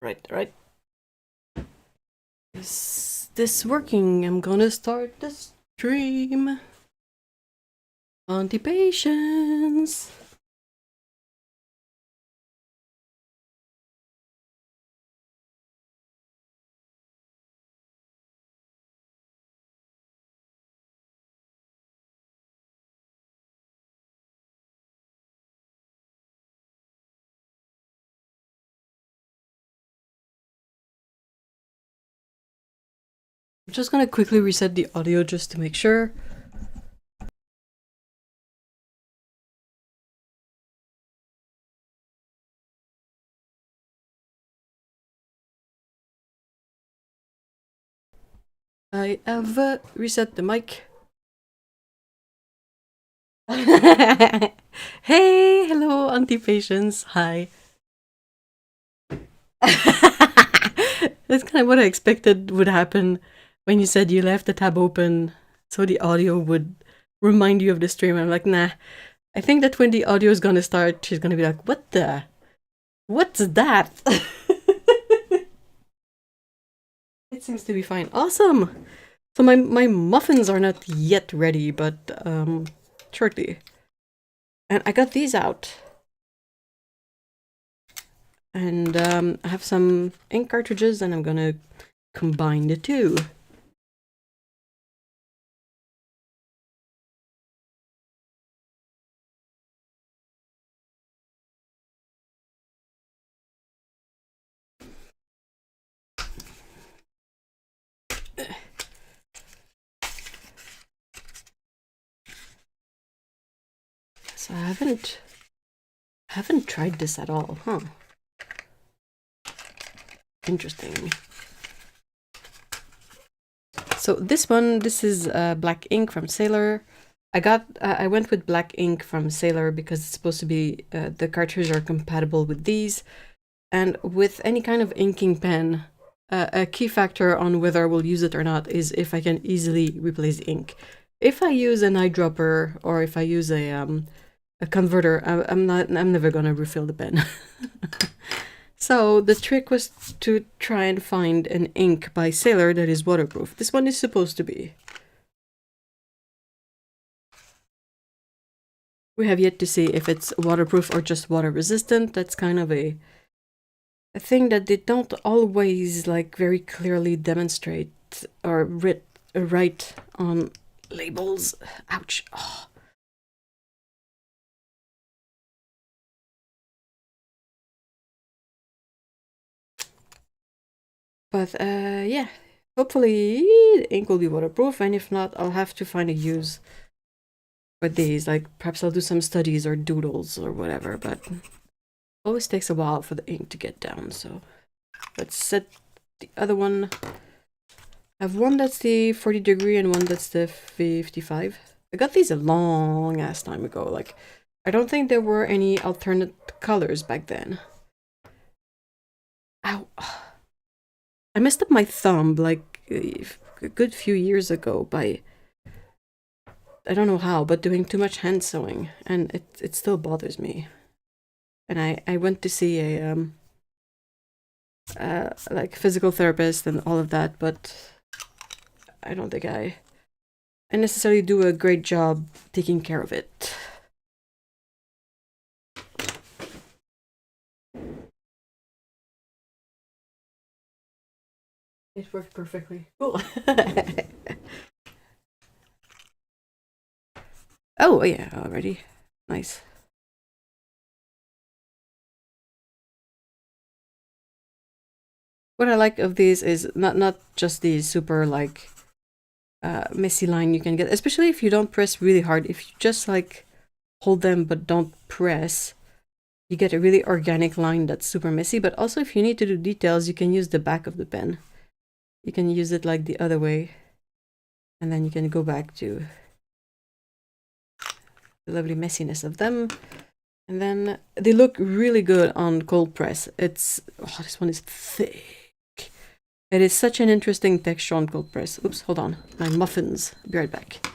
Right. Is this working? I'm gonna start the stream. Antipatience. I'm just gonna quickly reset the audio just to make sure. I have reset the mic. Hey, hello, Antipatience. Hi. That's kind of what I expected would happen when you said you left the tab open so the audio would remind you of the stream. I'm like, nah. I think that when the audio is gonna start, she's gonna be like, what's that? It seems to be fine. Awesome! So my muffins are not yet ready, but shortly. And I got these out. And I have some ink cartridges and I'm gonna combine the two. So I haven't tried this at all, huh? Interesting. So this is black ink from Sailor. I went with black ink from Sailor because it's supposed to be, the cartridges are compatible with these. And with any kind of inking pen, a key factor on whether I will use it or not is if I can easily replace the ink. If I use an eyedropper or if I use a converter, I'm never gonna refill the pen. So the trick was to try and find an ink by Sailor that is waterproof. This one is supposed to be. We have yet to see if it's waterproof or just water resistant. That's kind of a thing that they don't always like very clearly demonstrate or write on labels. Ouch. Oh. But yeah, hopefully the ink will be waterproof, and if not, I'll have to find a use for these. Like perhaps I'll do some studies or doodles or whatever, but it always takes a while for the ink to get down. So let's set the other one. I have one that's the 40 degree and one that's the 55. I got these a long ass time ago. Like, I don't think there were any alternate colors back then. Ow. I messed up my thumb like a good few years ago by, I don't know how, but doing too much hand sewing, and it still bothers me. And I went to see a like physical therapist and all of that, but I don't think I necessarily do a great job taking care of it. It worked perfectly. Cool. Oh, yeah, already. Nice. What I like of these is not just the super, like, messy line you can get, especially if you don't press really hard. If you just, like, hold them but don't press, you get a really organic line that's super messy. But also, if you need to do details, you can use the back of the pen. You can use it, like, the other way. And then you can go back to the lovely messiness of them. And then they look really good on cold press. It's, oh, this one is thick. It is such an interesting texture on cold press. Oops, hold on. My muffins. Be right back.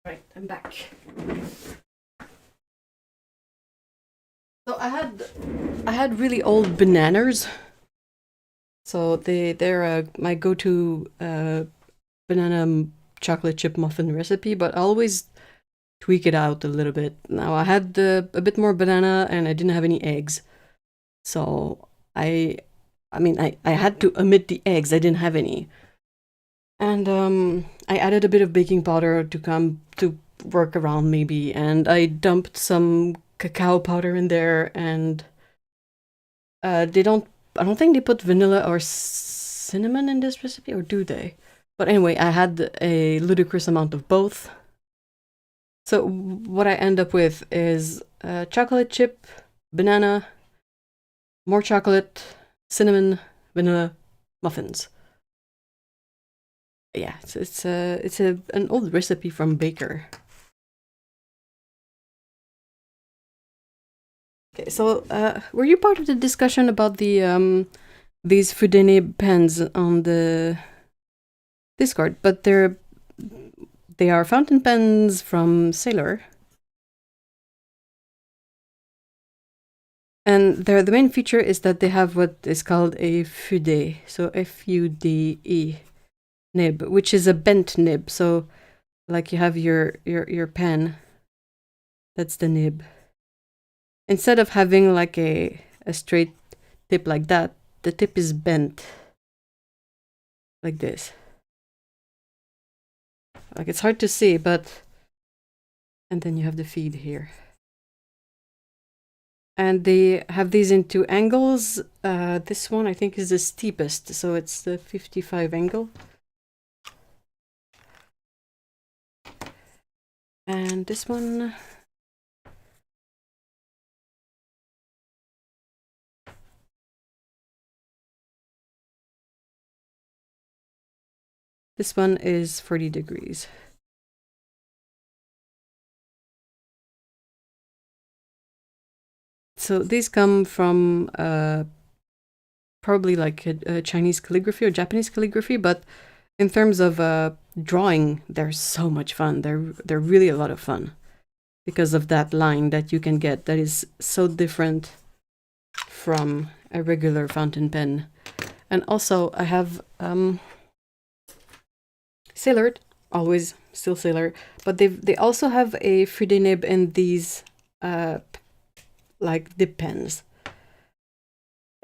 Right, I'm back. So I had really old bananas. So they're my go-to banana chocolate chip muffin recipe, but I always tweak it out a little bit. Now I had a bit more banana and I didn't have any eggs. So I had to omit the eggs. I didn't have any. And I added a bit of baking powder to come to work around maybe, and I dumped some cacao powder in there, and I don't think they put vanilla or cinnamon in this recipe, or do they? But anyway, I had a ludicrous amount of both. So what I end up with is chocolate chip, banana, more chocolate, cinnamon, vanilla, muffins. Yeah, it's an old recipe from Baker. Okay, so were you part of the discussion about the these Fudene pens on the Discord? But they are fountain pens from Sailor, and the main feature is that they have what is called a Fude, so Fude nib, which is a bent nib. So like you have your pen, that's the nib. Instead of having like a straight tip like that, the tip is bent like this. Like it's hard to see, but and then you have the feed here. And they have these in two angles. This one I think is the steepest, so it's the 55 angle. And this one, is 40 degrees. So these come from probably like a Chinese calligraphy or Japanese calligraphy, but in terms of drawing, they're so much fun. They're really a lot of fun because of that line that you can get that is so different from a regular fountain pen. And also I have Sailor, always still Sailor, but they also have a Fude nib in these like dip pens.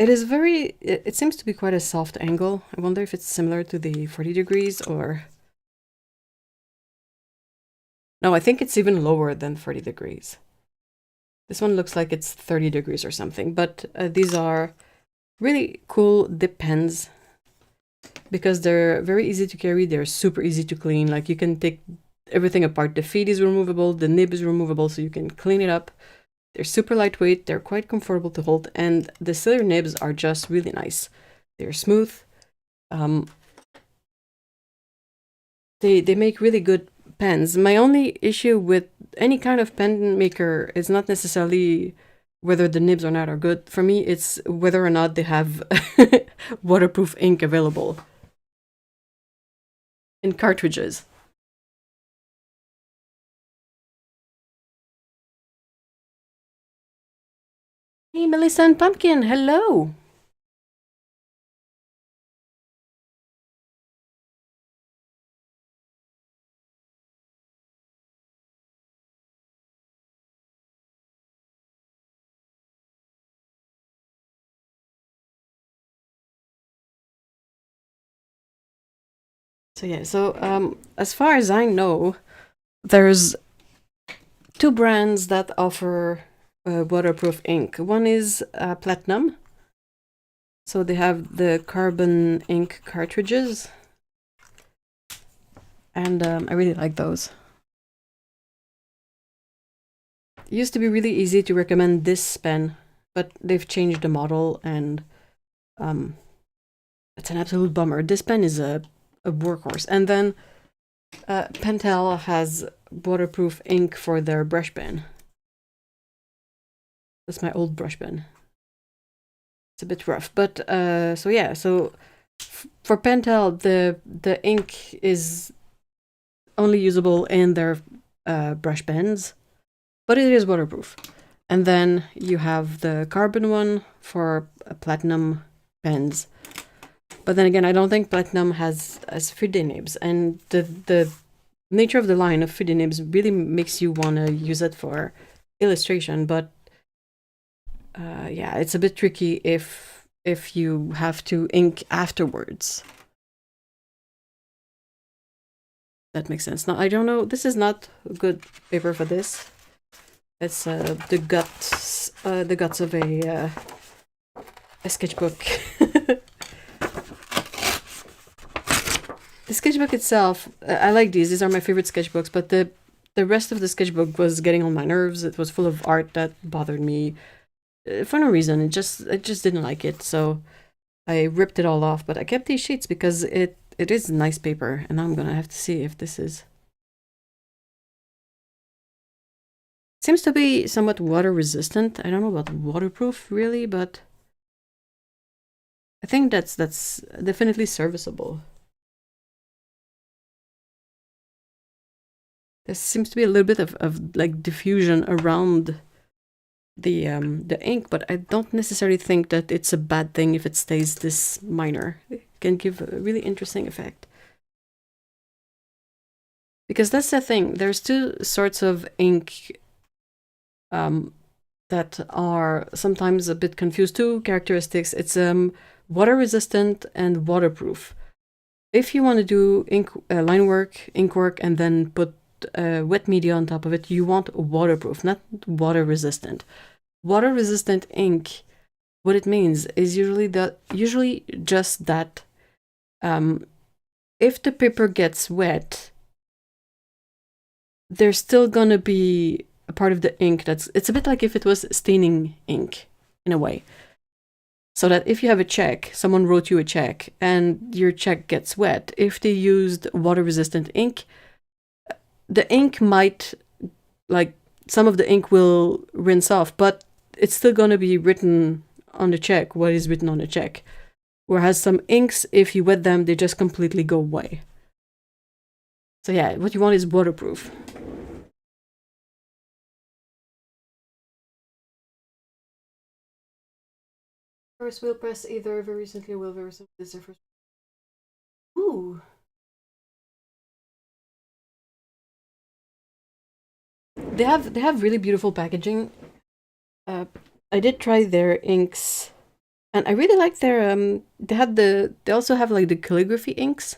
It seems to be quite a soft angle. I wonder if it's similar to the 40 degrees or... No, I think it's even lower than 40 degrees. This one looks like it's 30 degrees or something, but these are really cool dip pens because they're very easy to carry. They're super easy to clean. Like you can take everything apart. The feed is removable, the nib is removable, so you can clean it up. They're super lightweight, they're quite comfortable to hold, and the Sailor nibs are just really nice. They're smooth. They make really good pens. My only issue with any kind of pen maker is not necessarily whether the nibs or not are good. For me, it's whether or not they have waterproof ink available in cartridges. Hey, Melissa and Pumpkin, hello! So yeah, as far as I know, there's two brands that offer waterproof ink. One is Platinum. So they have the carbon ink cartridges. And I really like those. It used to be really easy to recommend this pen, but they've changed the model and it's an absolute bummer. This pen is a workhorse. And then Pentel has waterproof ink for their brush pen. That's my old brush pen. It's a bit rough, but so yeah, so for Pentel, the ink is only usable in their brush pens, but it is waterproof. And then you have the carbon one for platinum pens. But then again, I don't think platinum has as Fude nibs, and the nature of the line of Fude nibs really makes you want to use it for illustration. But yeah, it's a bit tricky if you have to ink afterwards. That makes sense. Now I don't know. This is not a good paper for this. It's the guts of a sketchbook. The sketchbook itself, I like these. These are my favorite sketchbooks, but the rest of the sketchbook was getting on my nerves. It was full of art that bothered me for no reason. I just didn't like it, so I ripped it all off. But I kept these sheets because it is nice paper, and I'm gonna have to see if this is. Seems to be somewhat water resistant. I don't know about waterproof really, but I think that's definitely serviceable. There seems to be a little bit of like diffusion around the ink, but I don't necessarily think that it's a bad thing if it stays this minor. It can give a really interesting effect. Because that's the thing, there's two sorts of ink that are sometimes a bit confused. Two characteristics. It's water resistant and waterproof. If you want to do ink line work, ink work, and then put wet media on top of it, you want waterproof, not water resistant. Water resistant ink, what it means is usually just that if the paper gets wet, there's still gonna be a part of the ink it's a bit like if it was staining ink in a way. So that if you have a check, someone wrote you a check and your check gets wet, if they used water resistant ink, the ink might, like, some of the ink will rinse off, but it's still going to be written on the check what is written on the check. Whereas some inks, if you wet them, they just completely go away. So yeah, what you want is waterproof. First wheel press either very recently or will very recently. This is their first. Ooh. They have really beautiful packaging. I did try their inks, and I really like their they also have like the calligraphy inks,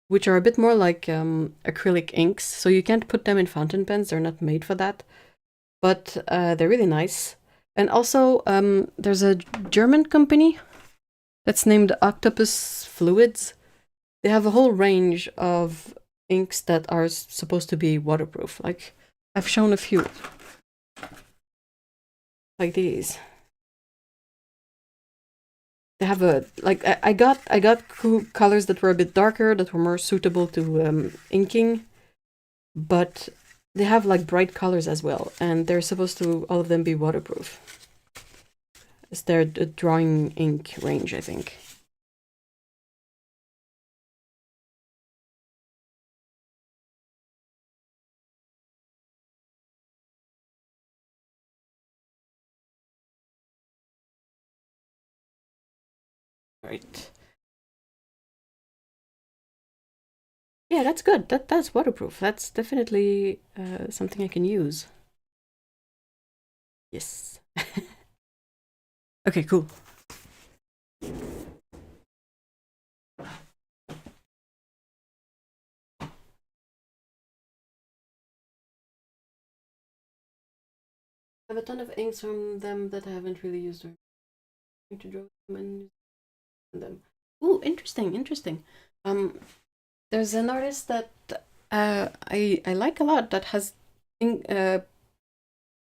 which are a bit more like acrylic inks. So you can't put them in fountain pens; they're not made for that. But they're really nice. And also, there's a German company that's named Octopus Fluids. They have a whole range of inks that are supposed to be waterproof. Like, I've shown a few. Like these. They have a, like, I got cool colors that were a bit darker, that were more suitable to inking. But they have like bright colors as well, and they're supposed to, all of them, be waterproof. It's their drawing ink range, I think. Right. Yeah, that's good. That's waterproof. That's definitely something I can use. Yes. Okay, cool. I have a ton of inks from them that I haven't really used. I'm going to draw them and use them. Ooh, interesting. There's an artist that I like a lot that has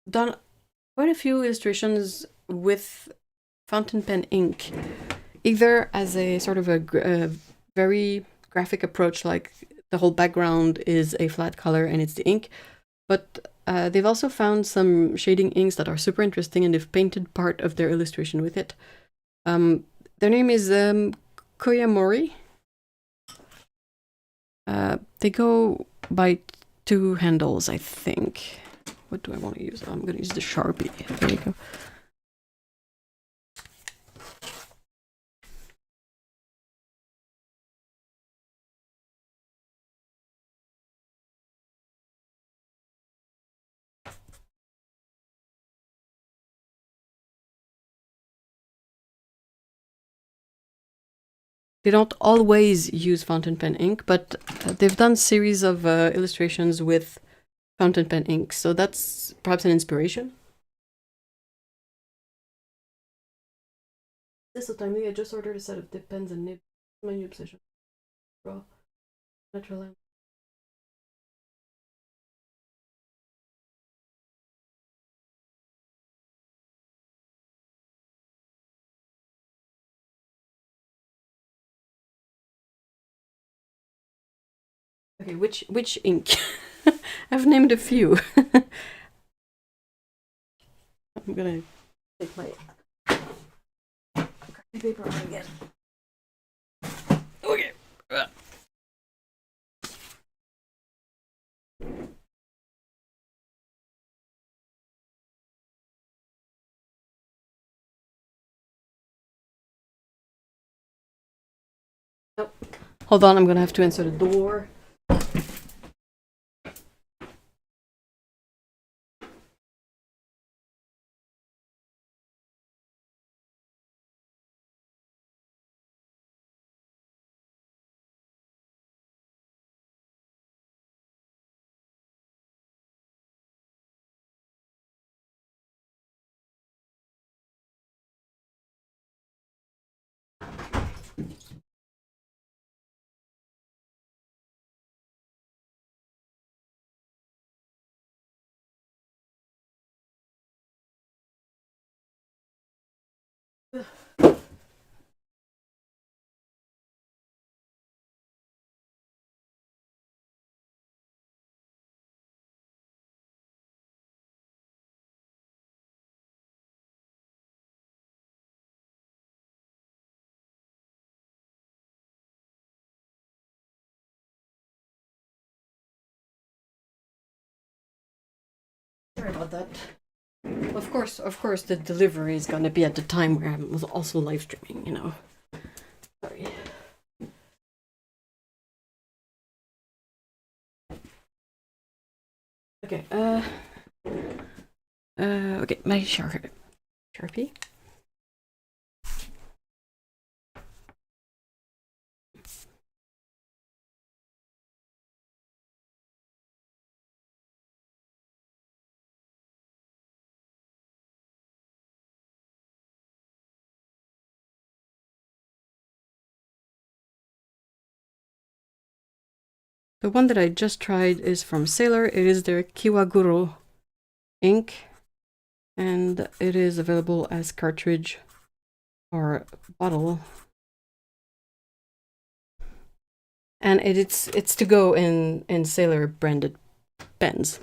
done quite a few illustrations with fountain pen ink, either as a sort of a very graphic approach, like the whole background is a flat color and it's the ink, but they've also found some shading inks that are super interesting, and they've painted part of their illustration with it. Their name is Koyamori. They go by two handles, I think. What do I want to use? I'm going to use the Sharpie. There you go. They don't always use fountain pen ink, but they've done series of illustrations with fountain pen ink, so that's perhaps an inspiration. This is so timely. I just ordered a set of dip pens and nibs. My new obsession. Raw. Natural. Okay, which ink? I've named a few. I'm gonna take my paper out again. Okay. Nope. Hold on, I'm gonna have to insert a door. Sorry about that. Of course, the delivery is gonna be at the time where I'm also live streaming, you know. Sorry. Okay, okay, my Sharpie. The one that I just tried is from Sailor. It is their QoR ink, and it is available as cartridge or bottle. And it's to go in Sailor branded pens.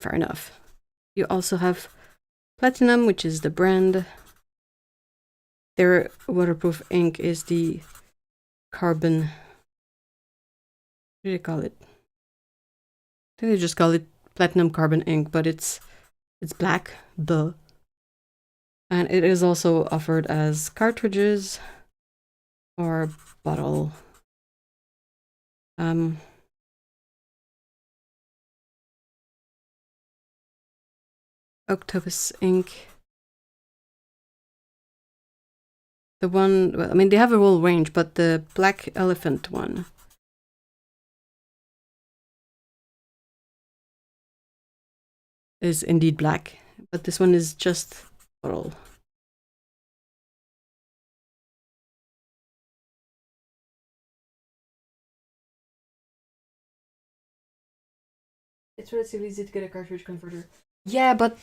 Fair enough. You also have Platinum, which is the brand. Their waterproof ink is the carbon. What do they call it? I think they just call it platinum carbon ink, but it's black, and it is also offered as cartridges or bottle. Octopus ink. The one, well, I mean, they have a whole range, but the black elephant one is indeed black, but this one is just bottle. It's relatively easy to get a cartridge converter. Yeah, but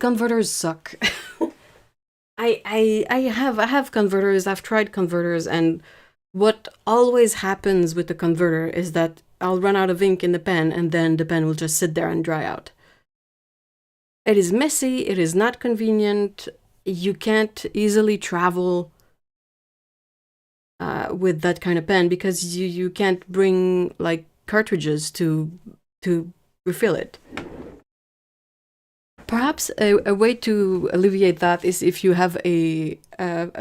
converters suck. I have converters. I've tried converters, and what always happens with the converter is that I'll run out of ink in the pen, and then the pen will just sit there and dry out. It is messy. It is not convenient. You can't easily travel with that kind of pen because you can't bring like cartridges to refill it. Perhaps a way to alleviate that is if you have a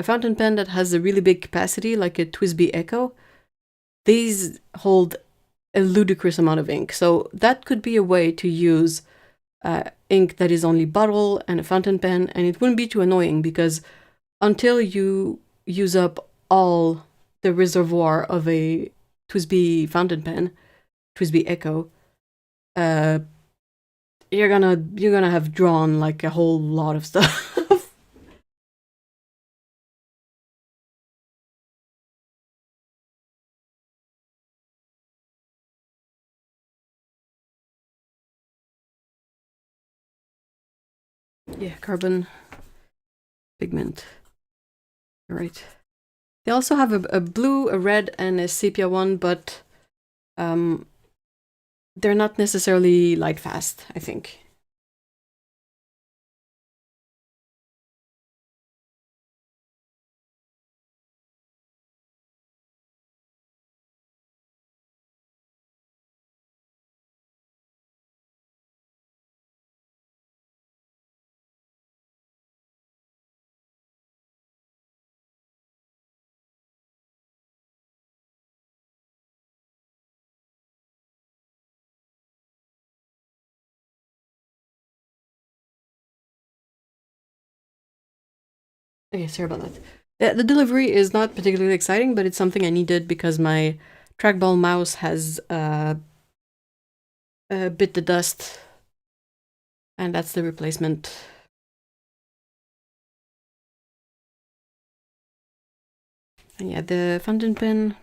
fountain pen that has a really big capacity, like a TWSBI Echo. These hold a ludicrous amount of ink, so that could be a way to use ink that is only bottle and a fountain pen, and it wouldn't be too annoying because until you use up all the reservoir of a TWSBI fountain pen, TWSBI Echo, you're gonna have drawn like a whole lot of stuff. Yeah, carbon pigment. You're right. They also have a blue, a red, and a sepia one, but they're not necessarily light fast, I think. Okay, sorry about that. The delivery is not particularly exciting, but it's something I needed because my trackball mouse has bit the dust, and that's the replacement. And yeah, the fountain pen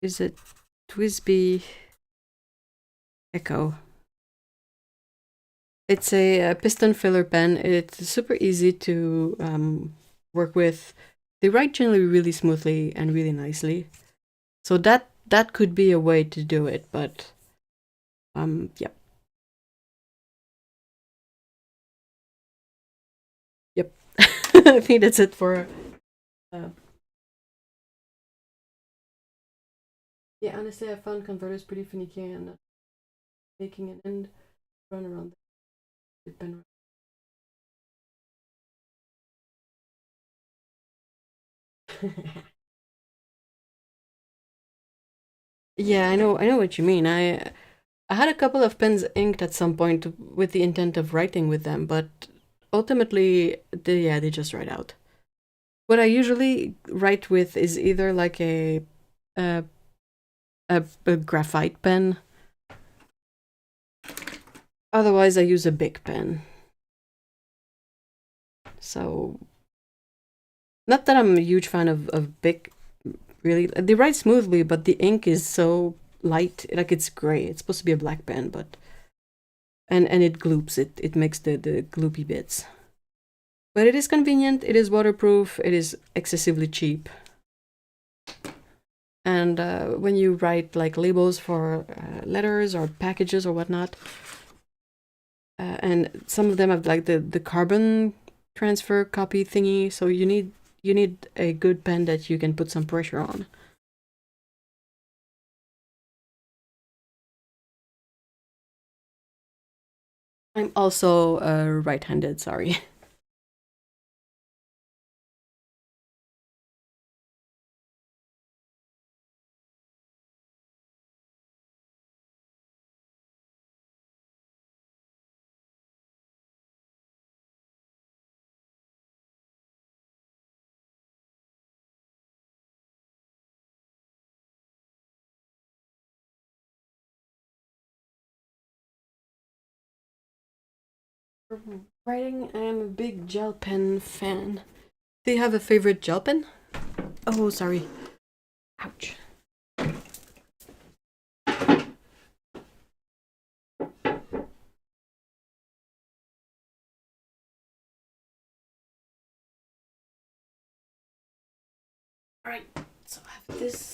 is a TWSBI Echo. It's a piston filler pen. It's super easy to work with. They write generally really smoothly and really nicely. So that could be a way to do it, but yep. Yep. I think that's it for yeah, honestly I found converters pretty finicky and making an end run around the pen. Yeah, I know what you mean. I had a couple of pens inked at some point with the intent of writing with them, but ultimately they just write out. What I usually write with is either like a, a graphite pen. Otherwise I use a big pen. So not that I'm a huge fan of big, really. They write smoothly, but the ink is so light, like it's gray. It's supposed to be a black pen, but and it gloops. It makes the gloopy bits. But it is convenient. It is waterproof. It is excessively cheap. And when you write like labels for letters or packages or whatnot, and some of them have like the carbon transfer copy thingy, so you need a good pen that you can put some pressure on. I'm also right-handed, sorry. For writing, I am a big gel pen fan. Do you have a favorite gel pen? Oh, sorry. Ouch. Alright, so I have this.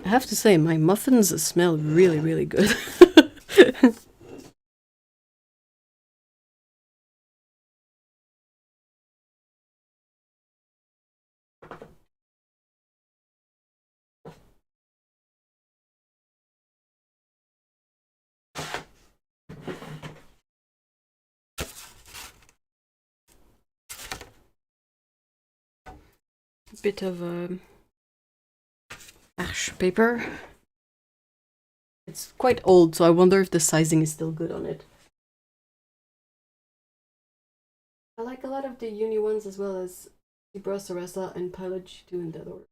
I have to say, my muffins smell really, really good. Bit of ash paper. It's quite old, so I wonder if the sizing is still good on it. I like a lot of the uni ones as well as Zebra, Sarasa, and Pilot G2 in that order.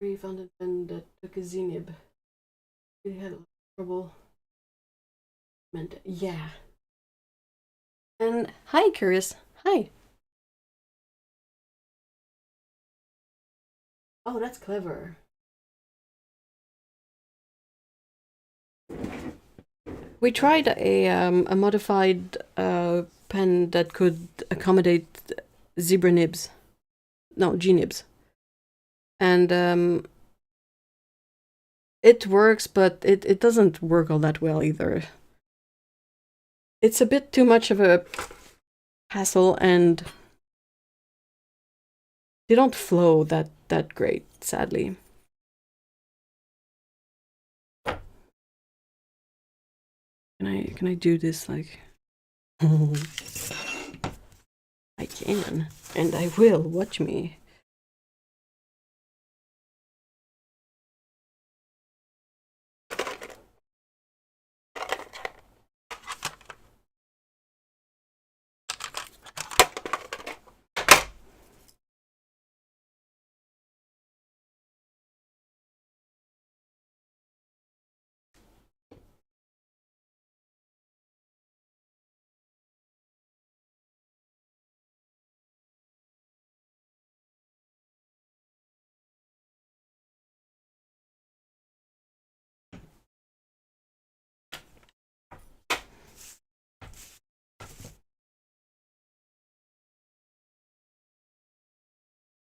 We found a pen that took a Z-nib. We had a lot of trouble. Yeah. And hi, Curious. Hi. Oh, that's clever. We tried a modified pen that could accommodate zebra nibs. No, G nibs. And it works, but it doesn't work all that well either. It's a bit too much of a hassle, and they don't flow that great, sadly. Can I do this like I can, and I will. Watch me.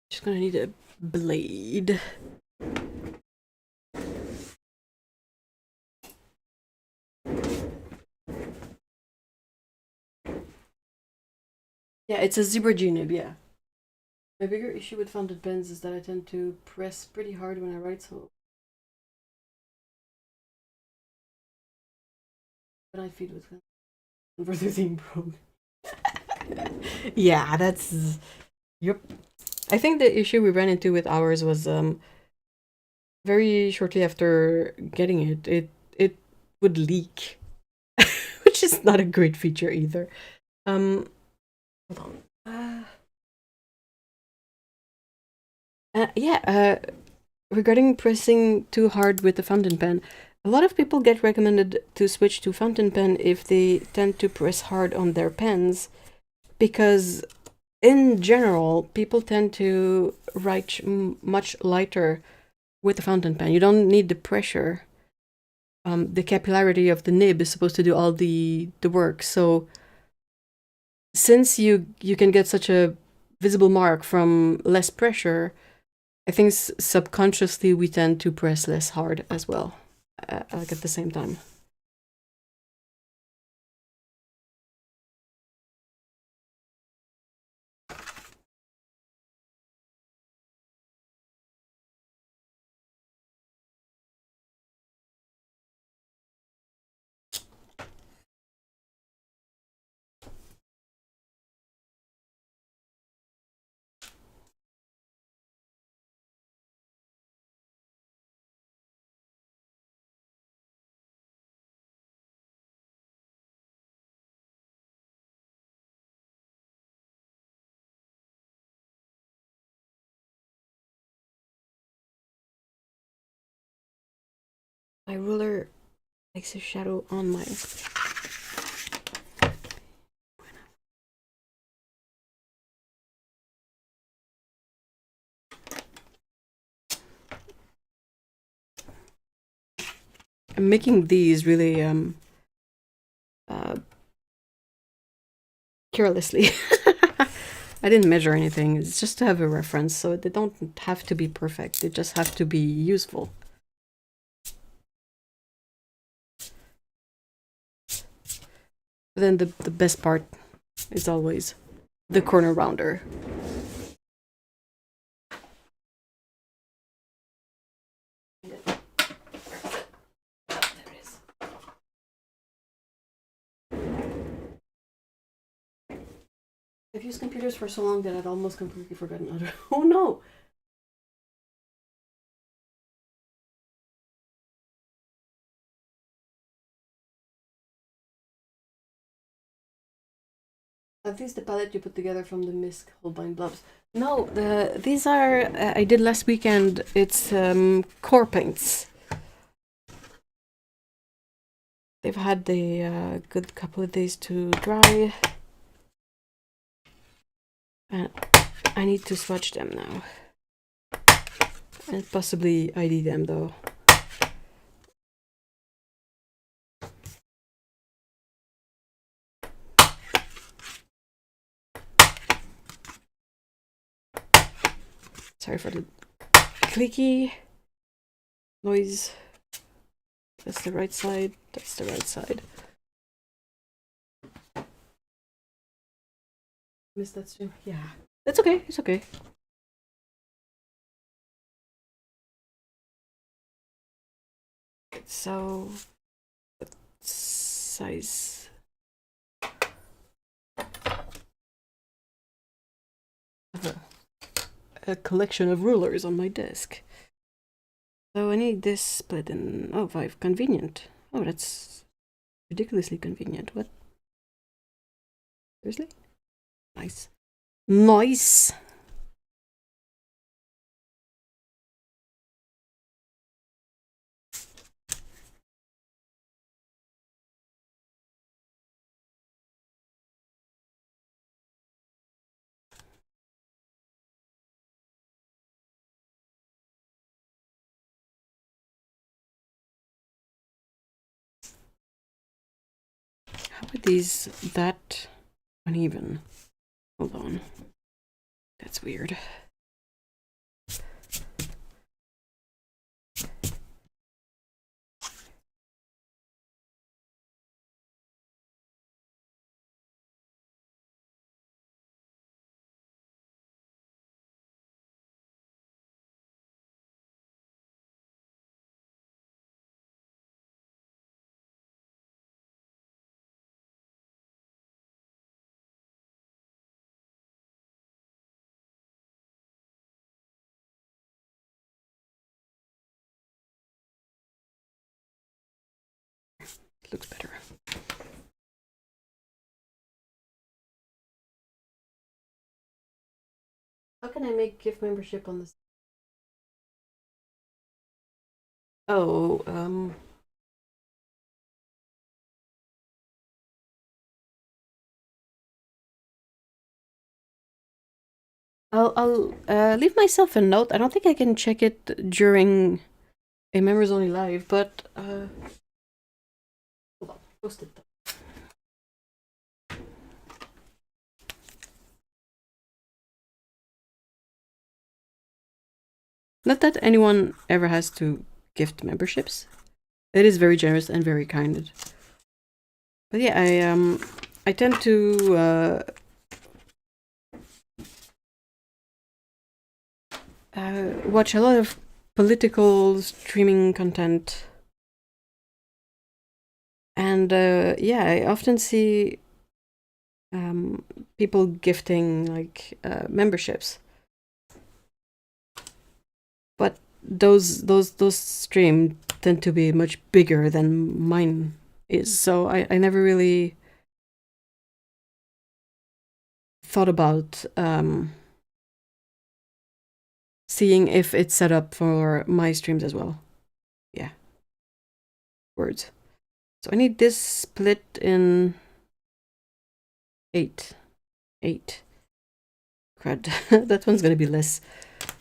Just gonna need a blade. Yeah, it's a zebra G nib, yeah. My bigger issue with fountain pens is that I tend to press pretty hard when I write, so when I feed with converter theme broke. Yeah, that's yep. I think the issue we ran into with ours was very shortly after getting it would leak, which is not a great feature either. Hold on. Regarding pressing too hard with the fountain pen, a lot of people get recommended to switch to fountain pen if they tend to press hard on their pens, because in general, people tend to write much lighter with the fountain pen. You don't need the pressure. The capillarity of the nib is supposed to do all the work. So since you can get such a visible mark from less pressure, I think subconsciously we tend to press less hard as well, like at the same time. My ruler makes a shadow on my... I'm making these really carelessly. I didn't measure anything. It's just to have a reference, so they don't have to be perfect. They just have to be useful. But then the best part is always the corner rounder. I've used computers for so long that I'd almost completely forgotten how to... Oh no! Are these the palette you put together from the Misk Holbein blobs? No, these are... I did last weekend. It's core paints. They've had a good couple of days to dry. And I need to swatch them now. And possibly ID them though. Sorry for the clicky noise. That's the right side. That's the right side. Missed that stream. Yeah. That's okay. It's okay. So, what size? I have a collection of rulers on my desk. So I need this split in 5. Convenient. Oh, that's ridiculously convenient. What? Seriously? Nice. Nice! How are these that uneven? Hold on. That's weird. It looks better. How can I make gift membership on this? Oh, I'll leave myself a note. I don't think I can check it during a members only live, but hold on, post it. Not that anyone ever has to gift memberships. It is very generous and very kind. But yeah, I tend to watch a lot of political streaming content, and yeah, I often see people gifting like memberships. But those streams tend to be much bigger than mine is, so I never really thought about seeing if it's set up for my streams as well. Yeah. Words. So I need this split in 8. 8. Crud. That one's gonna be less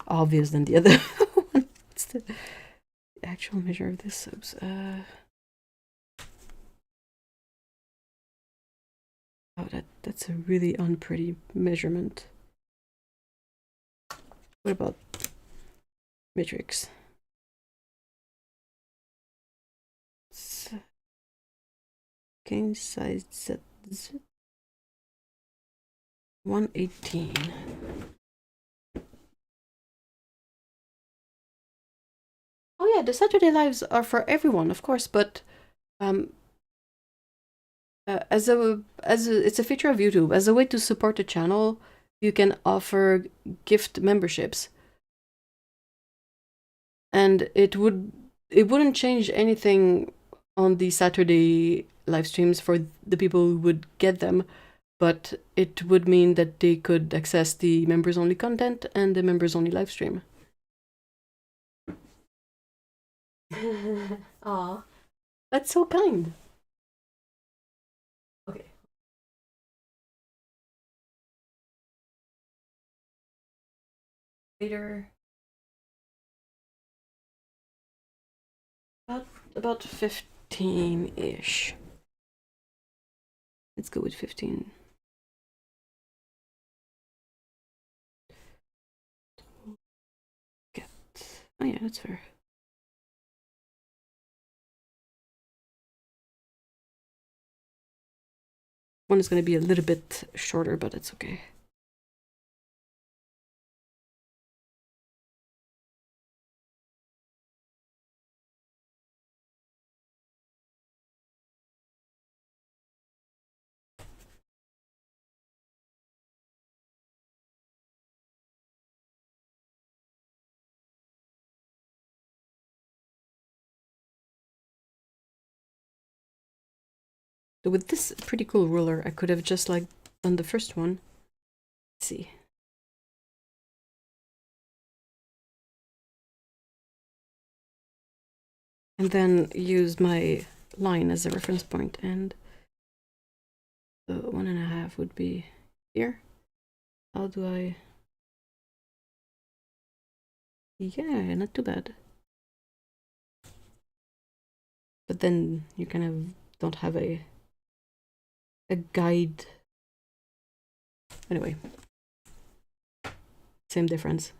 obvious than the other one. What's the actual measure of this? Oops. Oh, that's a really unpretty measurement. What about matrix? Game size set 118. Oh yeah, the Saturday lives are for everyone, of course, but as a it's a feature of YouTube. As a way to support the channel, you can offer gift memberships, and it wouldn't change anything on the Saturday live streams for the people who would get them, but it would mean that they could access the members only content and the members only live stream. Aw, that's so kind. Okay. Later. About 15-ish. Let's go with 15. Get. Oh yeah, that's fair. One is going to be a little bit shorter, but it's okay. So with this pretty cool ruler, I could have just like done the first one. Let's see. And then use my line as a reference point, and the 1.5 would be here. How do I? Yeah, not too bad. But then you kind of don't have a guide. Anyway, same difference.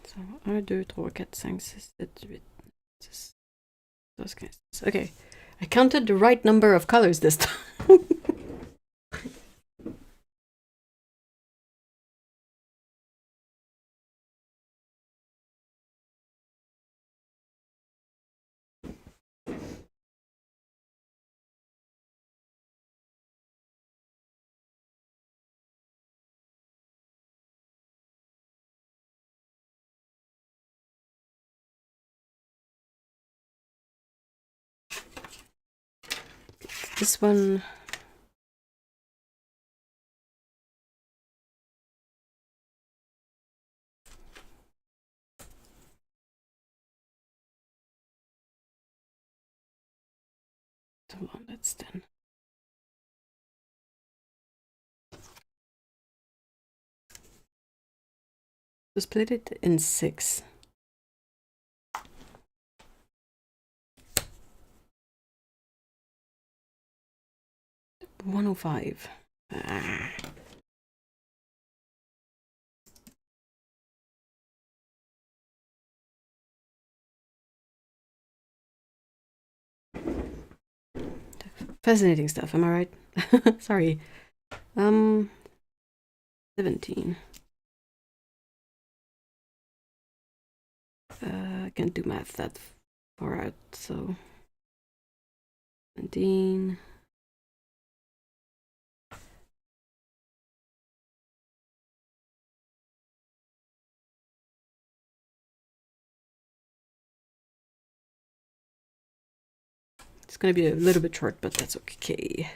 Så 1, 2, 3, 4, 5, 6, 7, 8, 9, 10. Okay, I counted the right number of colors this time. This one. Hold on, that's 10. So split it in 6. $105. Fascinating stuff, am I right? Sorry. 17. I can't do math that far out, so 17. It's gonna be a little bit short, but that's okay.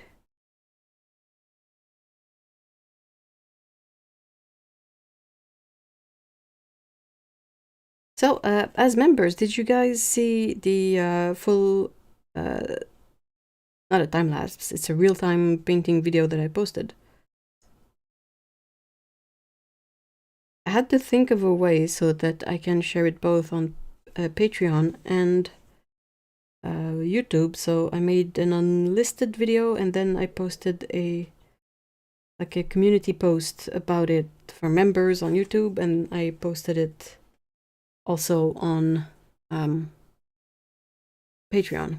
So, as members, did you guys see the full, not a time lapse, it's a real-time painting video that I posted? I had to think of a way so that I can share it both on Patreon and YouTube. So I made an unlisted video, and then I posted a community post about it for members on YouTube, and I posted it also on Patreon.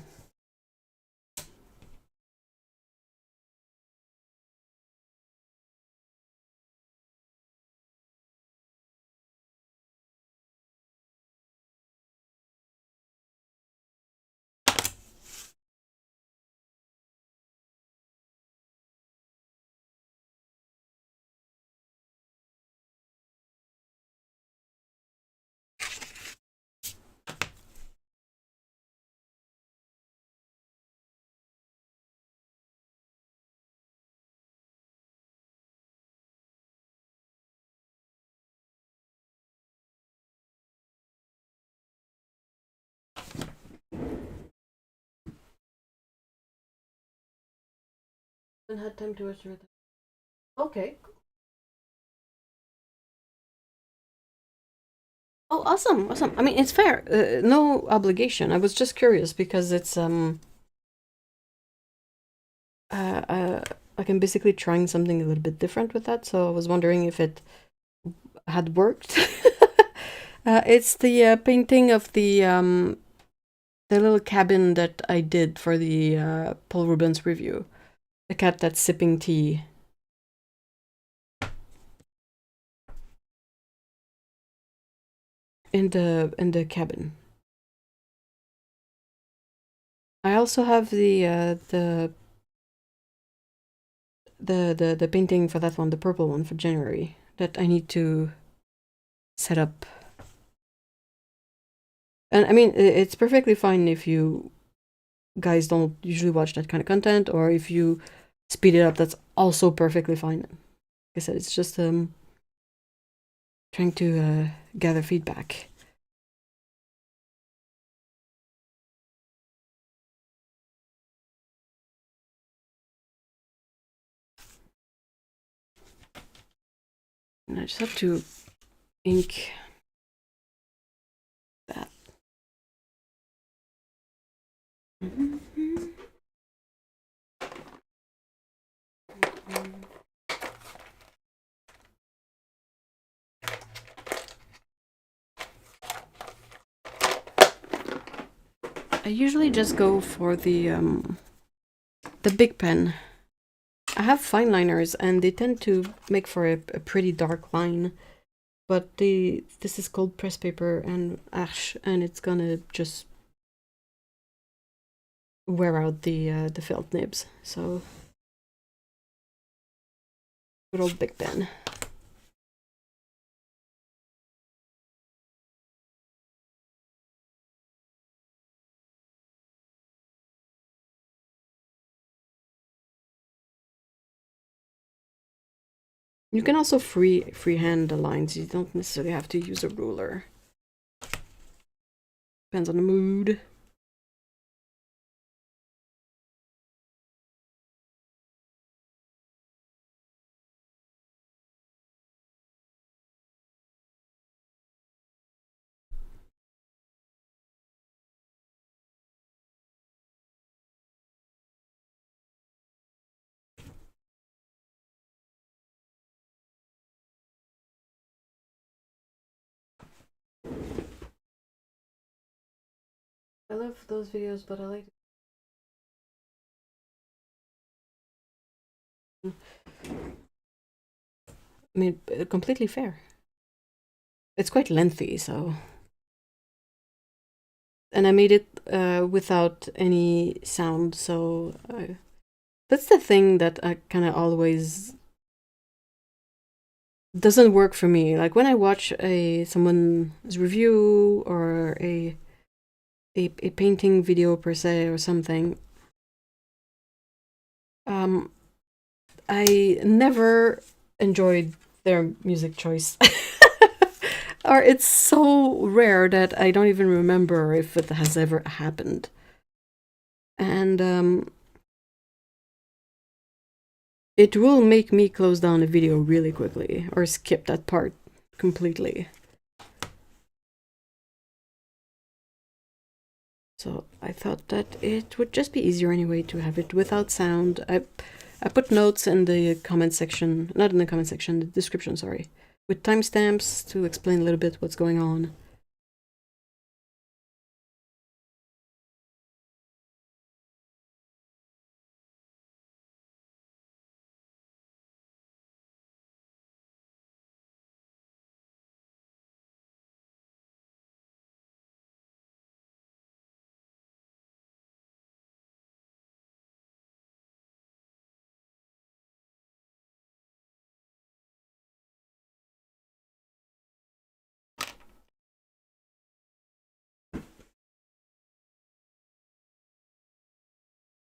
I haven't had time to watch it. Okay. Oh, awesome, awesome. I mean, it's fair. No obligation. I was just curious because it's like I'm basically trying something a little bit different with that, so I was wondering if it had worked. It's the painting of the little cabin that I did for the Paul Rubens review. The cat that's sipping tea. In the cabin. I also have the painting for that one, the purple one for January, that I need to set up. And I mean, it's perfectly fine if you guys don't usually watch that kind of content, or if you speed it up, that's also perfectly fine. Like I said, it's just trying to gather feedback. And I just have to ink that. I usually just go for the big pen. I have fine liners, and they tend to make for a pretty dark line. But this is cold press paper and ash, and it's gonna just wear out the felt nibs. So good old big pen. You can also freehand the lines. You don't necessarily have to use a ruler. Depends on the mood. I love those videos, but I like. I mean, completely fair. It's quite lengthy, so. And I made it without any sound, so that's the thing that I kind of always doesn't work for me. Like when I watch someone's review or a painting video per se or something, I never enjoyed their music choice. Or it's so rare that I don't even remember if it has ever happened. And it will make me close down a video really quickly or skip that part completely. So I thought that it would just be easier anyway to have it without sound. I put notes in the comment section, not in the comment section, the description, sorry, with timestamps to explain a little bit what's going on.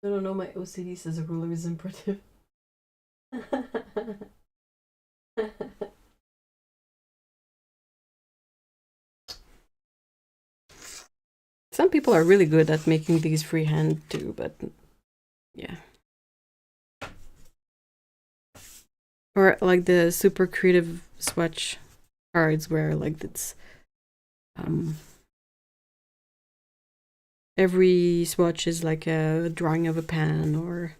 I don't know, my OCD says a ruler is imperative. Some people are really good at making these freehand too, but yeah. Or like the super creative swatch cards where like it's every swatch is like a drawing of a pan or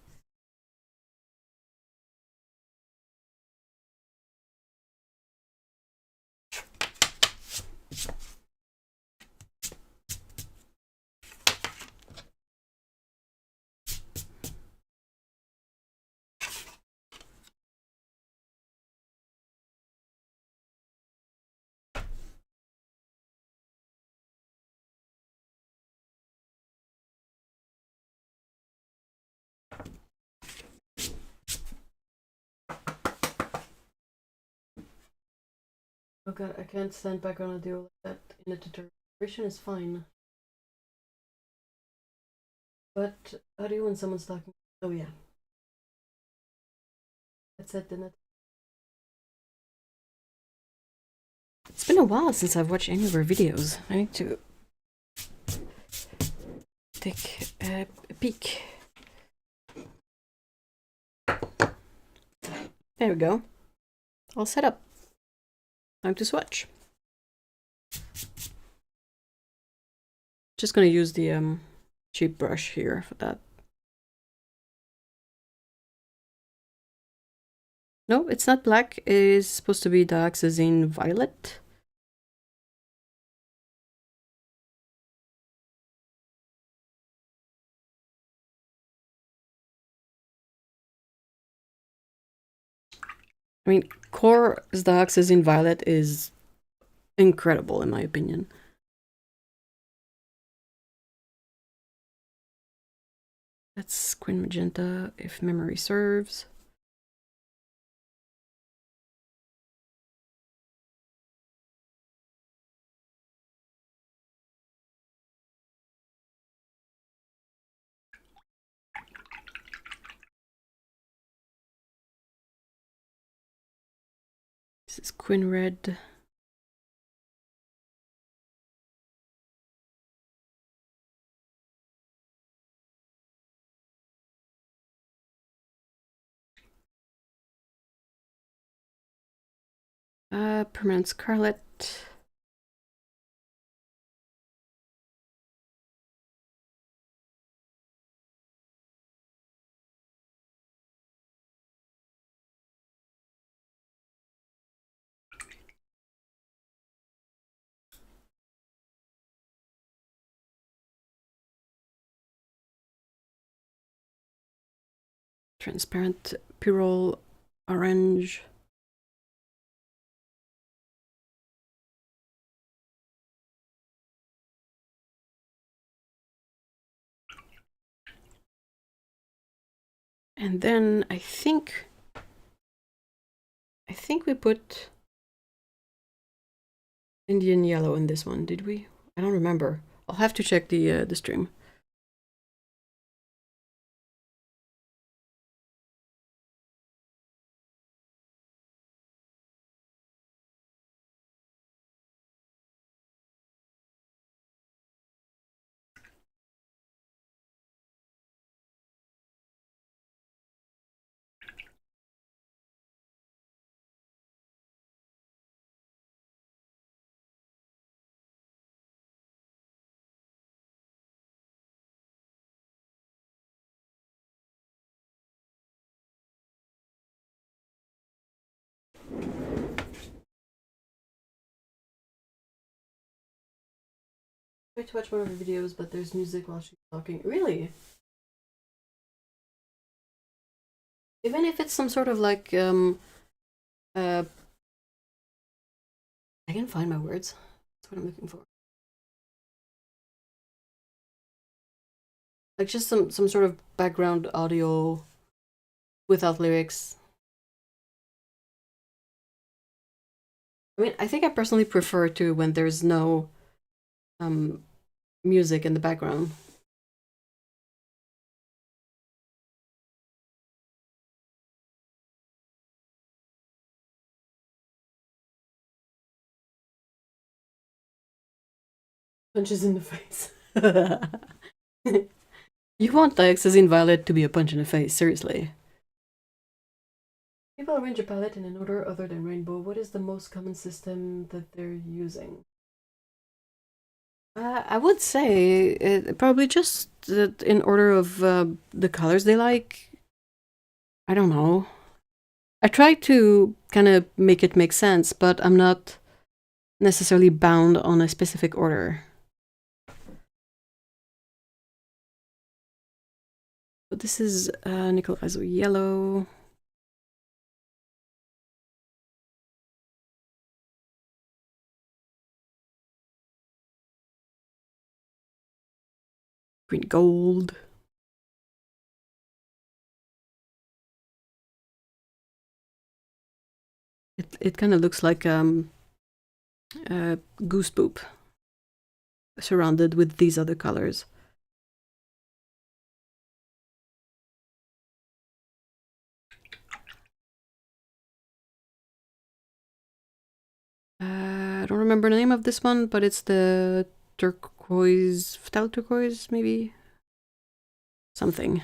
oh god, I can't stand back on a deal like that in a tutorial. Is fine. But how do you when someone's talking? Oh yeah. That's it, didn't it? It's been a while since I've watched any of her videos. I need to take a peek. There we go. All set up. Time to swatch. Just gonna use the cheap brush here for that. No, it's not black. It is supposed to be dioxazine violet. I mean, QoR's dioxazine violet is incredible in my opinion. That's Queen Magenta, if memory serves. This is Queen Red. Permanent Scarlet. Transparent Pyrrole Orange. And then I think we put Indian Yellow in this one, did we? I don't remember. I'll have to check the stream. I try to watch one of the videos, but there's music while she's talking. Really? Even if it's some sort of like I can find my words. That's what I'm looking for. Like just some sort of background audio without lyrics. I mean, I think I personally prefer to when there's no music in the background. Punches in the face. You want Dioxazine Violet to be a punch in the face, seriously. People arrange a palette in an order other than rainbow. What is the most common system that they're using? I would say probably just in order of the colors they like. I don't know. I try to kind of make it make sense, but I'm not necessarily bound on a specific order. But this is Nickel Azo Yellow. Green Gold. It kind of looks like Goose Poop surrounded with these other colors. I don't remember the name of this one, but it's the turquoise, phthalo turquoise, maybe? Something.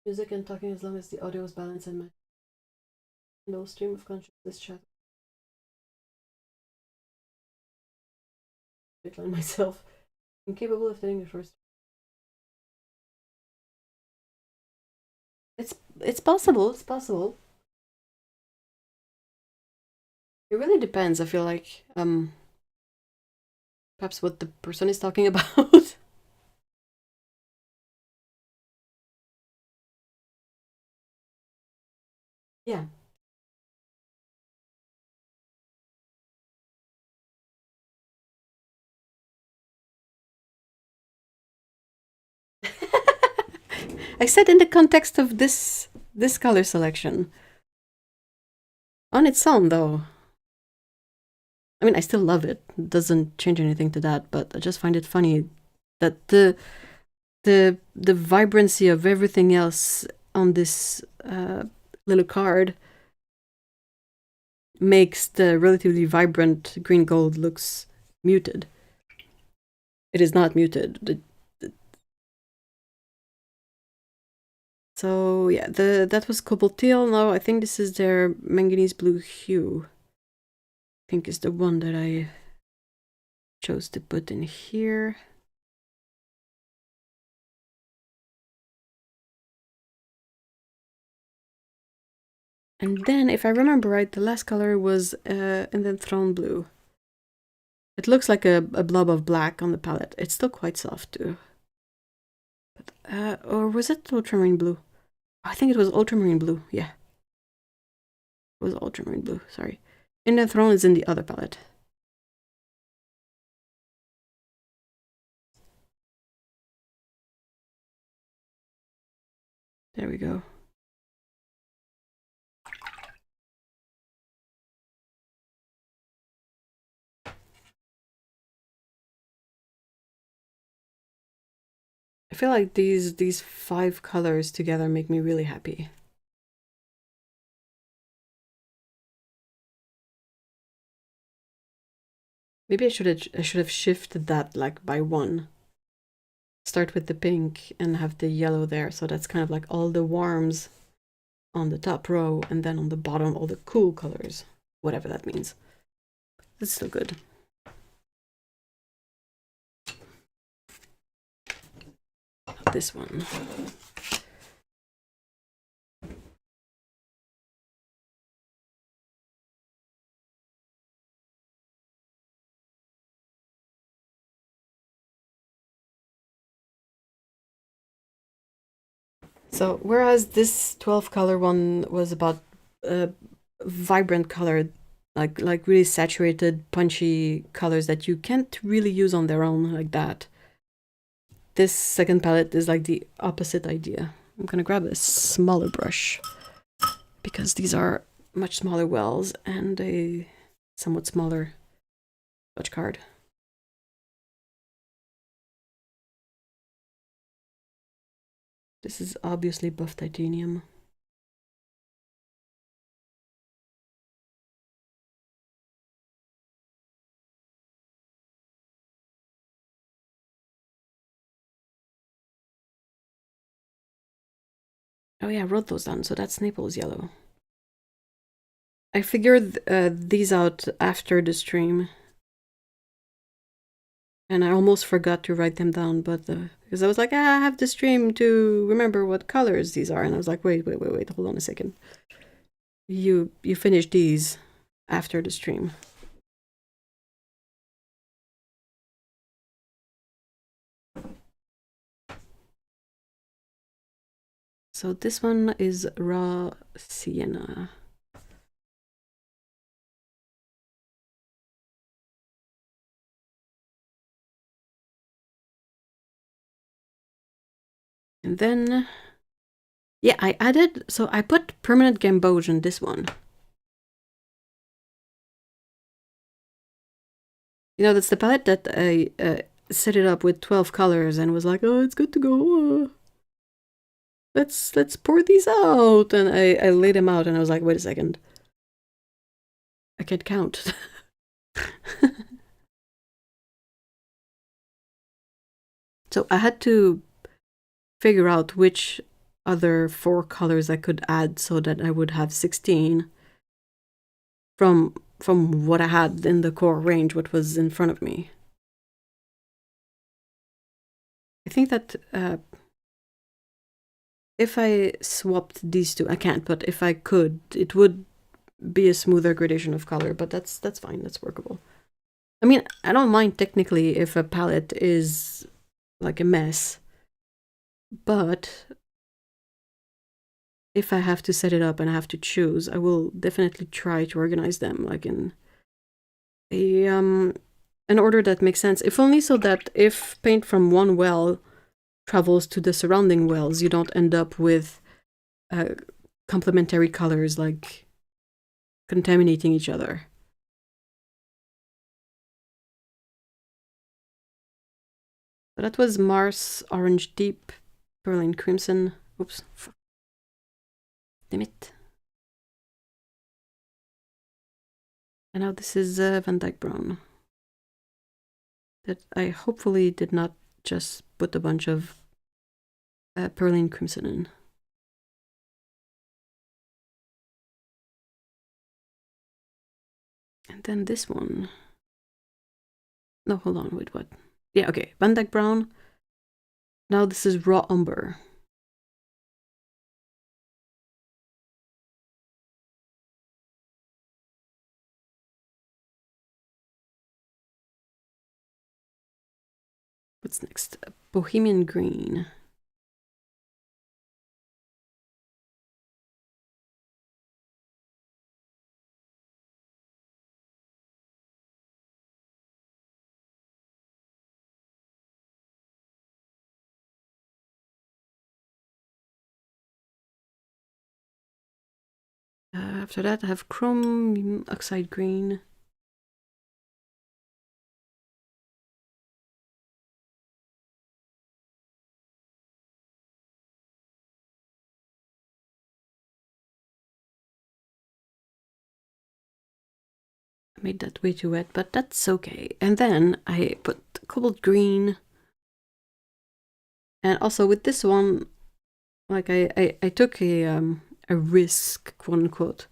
Music and talking as long as the audio is balanced and my no stream of consciousness chat. Decline myself. I'm capable of doing the first. It's possible. It's possible. It really depends. I feel like perhaps what the person is talking about. Yeah. I said in the context of this color selection. On its own, though. I mean, I still love it. It doesn't change anything to that, but I just find it funny that the vibrancy of everything else on this little card makes the relatively vibrant green gold looks muted. It is not muted. So yeah, that was cobalt teal. Now I think this is their manganese blue hue. I think is the one that I chose to put in here. And then, if I remember right, the last color was in the throne blue. It looks like a blob of black on the palette. It's still quite soft too. But, or was it ultramarine blue? I think it was ultramarine blue, yeah. It was ultramarine blue, sorry. In the throne is in the other palette. There we go. I feel like these 5 colors together make me really happy. Maybe I should have shifted that like by 1. start with the pink and have the yellow there. So that's kind of like all the warms on the top row, and then on the bottom, all the cool colors, whatever that means. It's still good. This one. So whereas this 12 color one was about vibrant color, like really saturated, punchy colors that you can't really use on their own like that, this second palette is like the opposite idea. I'm gonna grab a smaller brush because these are much smaller wells and a somewhat smaller swatch card. This is obviously buff titanium. Oh yeah, I wrote those down, so that's Naples yellow. I figured these out after the stream. And I almost forgot to write them down, but because I was like, I have the stream to remember what colors these are. And I was like, wait, hold on a second. You finished these after the stream. So this one is raw sienna. And then, yeah, I added, so I put permanent gamboge in this one. You know, that's the palette that I set it up with 12 colors and was like, oh, it's good to go. Let's pour these out. And I laid them out and I was like, wait a second. I can't count. So I had to figure out which other 4 colors I could add so that I would have 16 from what I had in the core range, what was in front of me. I think that if I swapped these two, I can't, but if I could, it would be a smoother gradation of color, but that's fine, that's workable. I mean, I don't mind technically if a palette is like a mess, but if I have to set it up and I have to choose, I will definitely try to organize them like in a an order that makes sense, if only so that if paint from one well travels to the surrounding wells, you don't end up with complementary colors like contaminating each other. So that was Mars Orange Deep, Perlin Crimson. Oops. Damn it. And now this is Van Dyke Brown. That I hopefully did not just put a bunch of Perlin Crimson in. And then this one. No, hold on, wait, what? Yeah, okay, Van Dyke Brown. Now this is Raw Umber. What's next? Bohemian Green. After that, I have Chrome Oxide Green. I made that way too wet, but that's okay. And then I put Cobalt Green. And also with this one, like I took a risk, quote unquote.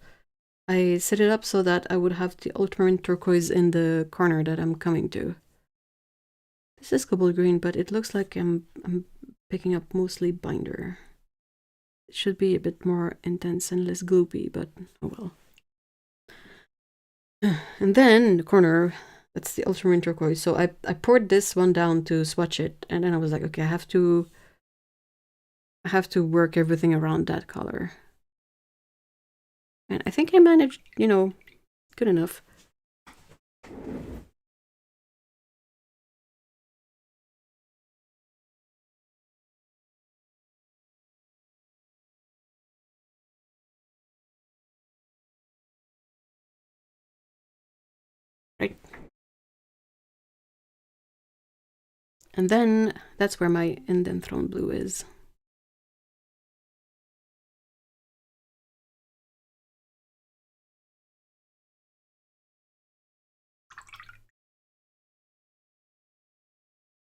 I set it up so that I would have the ultramarine turquoise in the corner that I'm coming to. This is cobalt green, but it looks like I'm picking up mostly binder. It should be a bit more intense and less gloopy, but oh well. And then in the corner, that's the ultramarine turquoise. So I poured this one down to swatch it, and then I was like, okay, I have to work everything around that color. And I think I managed, you know, good enough. Right. And then that's where my Enthroned blue is.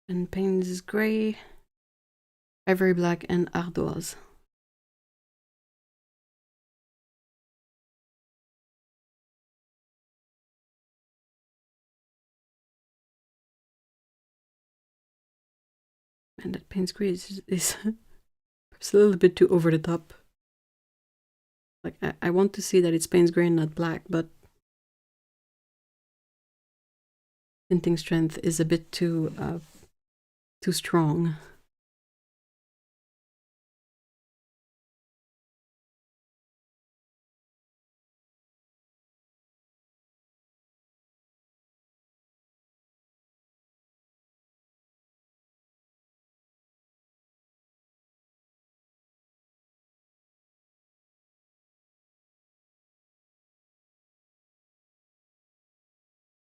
And Payne's Gray, Ivory Black, and Ardoise. And that Payne's Gray is a little bit too over the top. Like, I want to see that it's Payne's Gray and not black, but tinting strength is a bit too strong.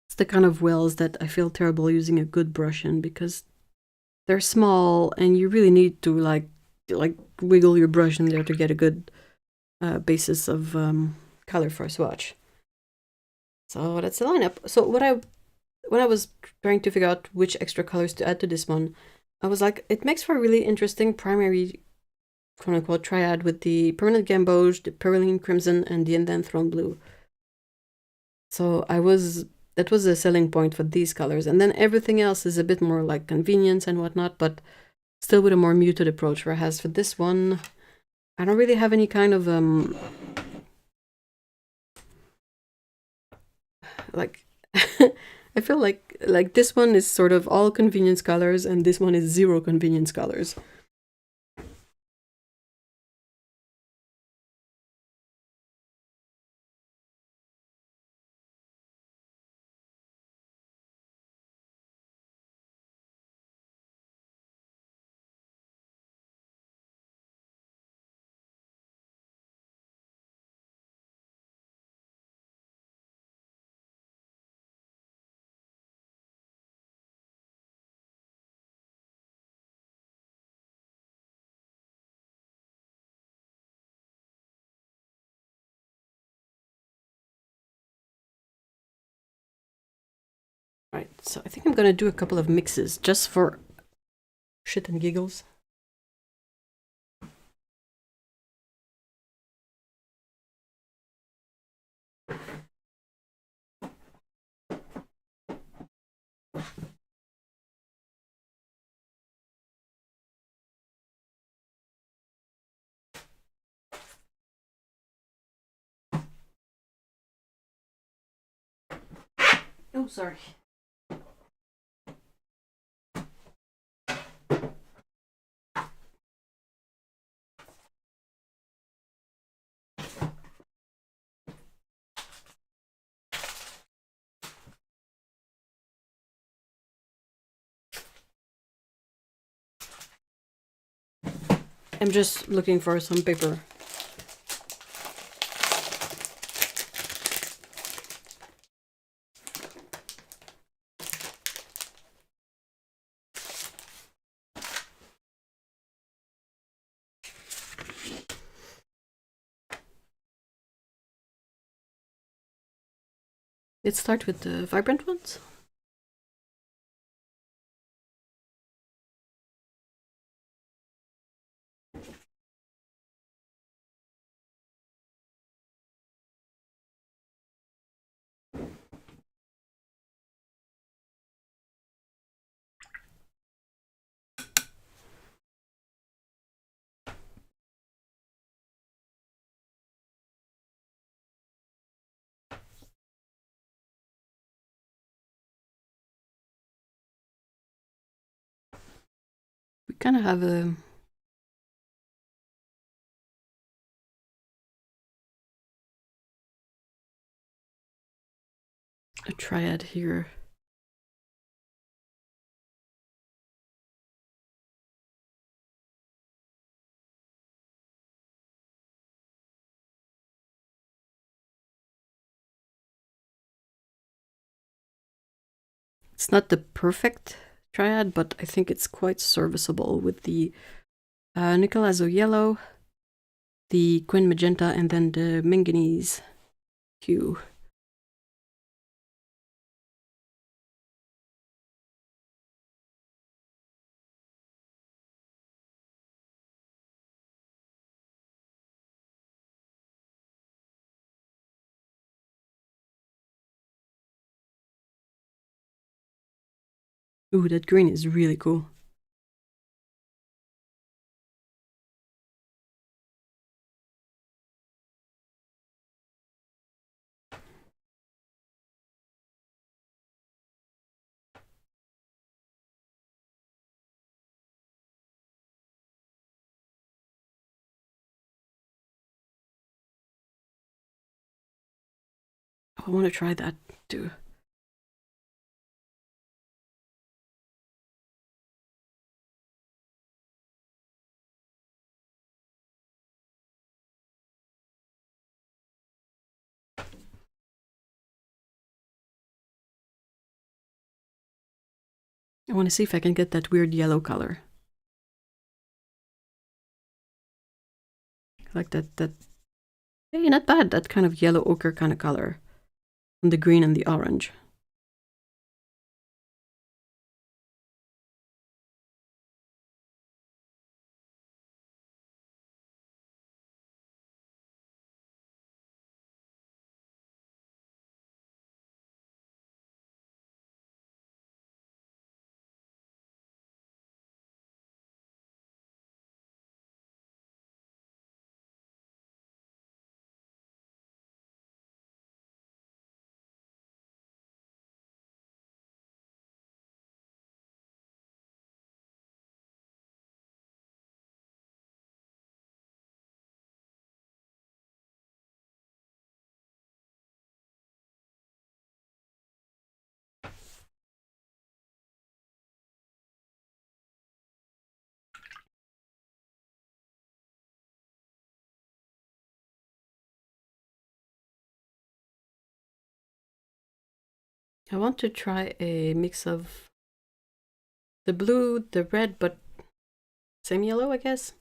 It's the kind of wells that I feel terrible using a good brush in, because they're small and you really need to like wiggle your brush in there to get a good basis of color for a swatch. So that's the lineup. So when I was trying to figure out which extra colors to add to this one, I was like, it makes for a really interesting primary, quote unquote, triad with the Permanent Gamboge, the Perylene Crimson, and the Enthroned Blue. So that was a selling point for these colors. And then everything else is a bit more like convenience and whatnot, but still with a more muted approach. Whereas for this one, I don't really have any kind of like I feel like this one is sort of all convenience colors and this one is zero convenience colors. Right, so I think I'm gonna do a couple of mixes just for shit and giggles. Oh, sorry. I'm just looking for some paper. Let's start with the vibrant ones. kind of have a triad here. It's not the perfect triad, but I think it's quite serviceable with the nickel azo yellow, the quin magenta, and then the manganese hue. Ooh, that green is really cool. I want to try that too. I want to see if I can get that weird yellow color. I like that, hey, not bad, that kind of yellow ochre kind of color. And the green and the orange. I want to try a mix of the blue, the red, but same yellow, I guess.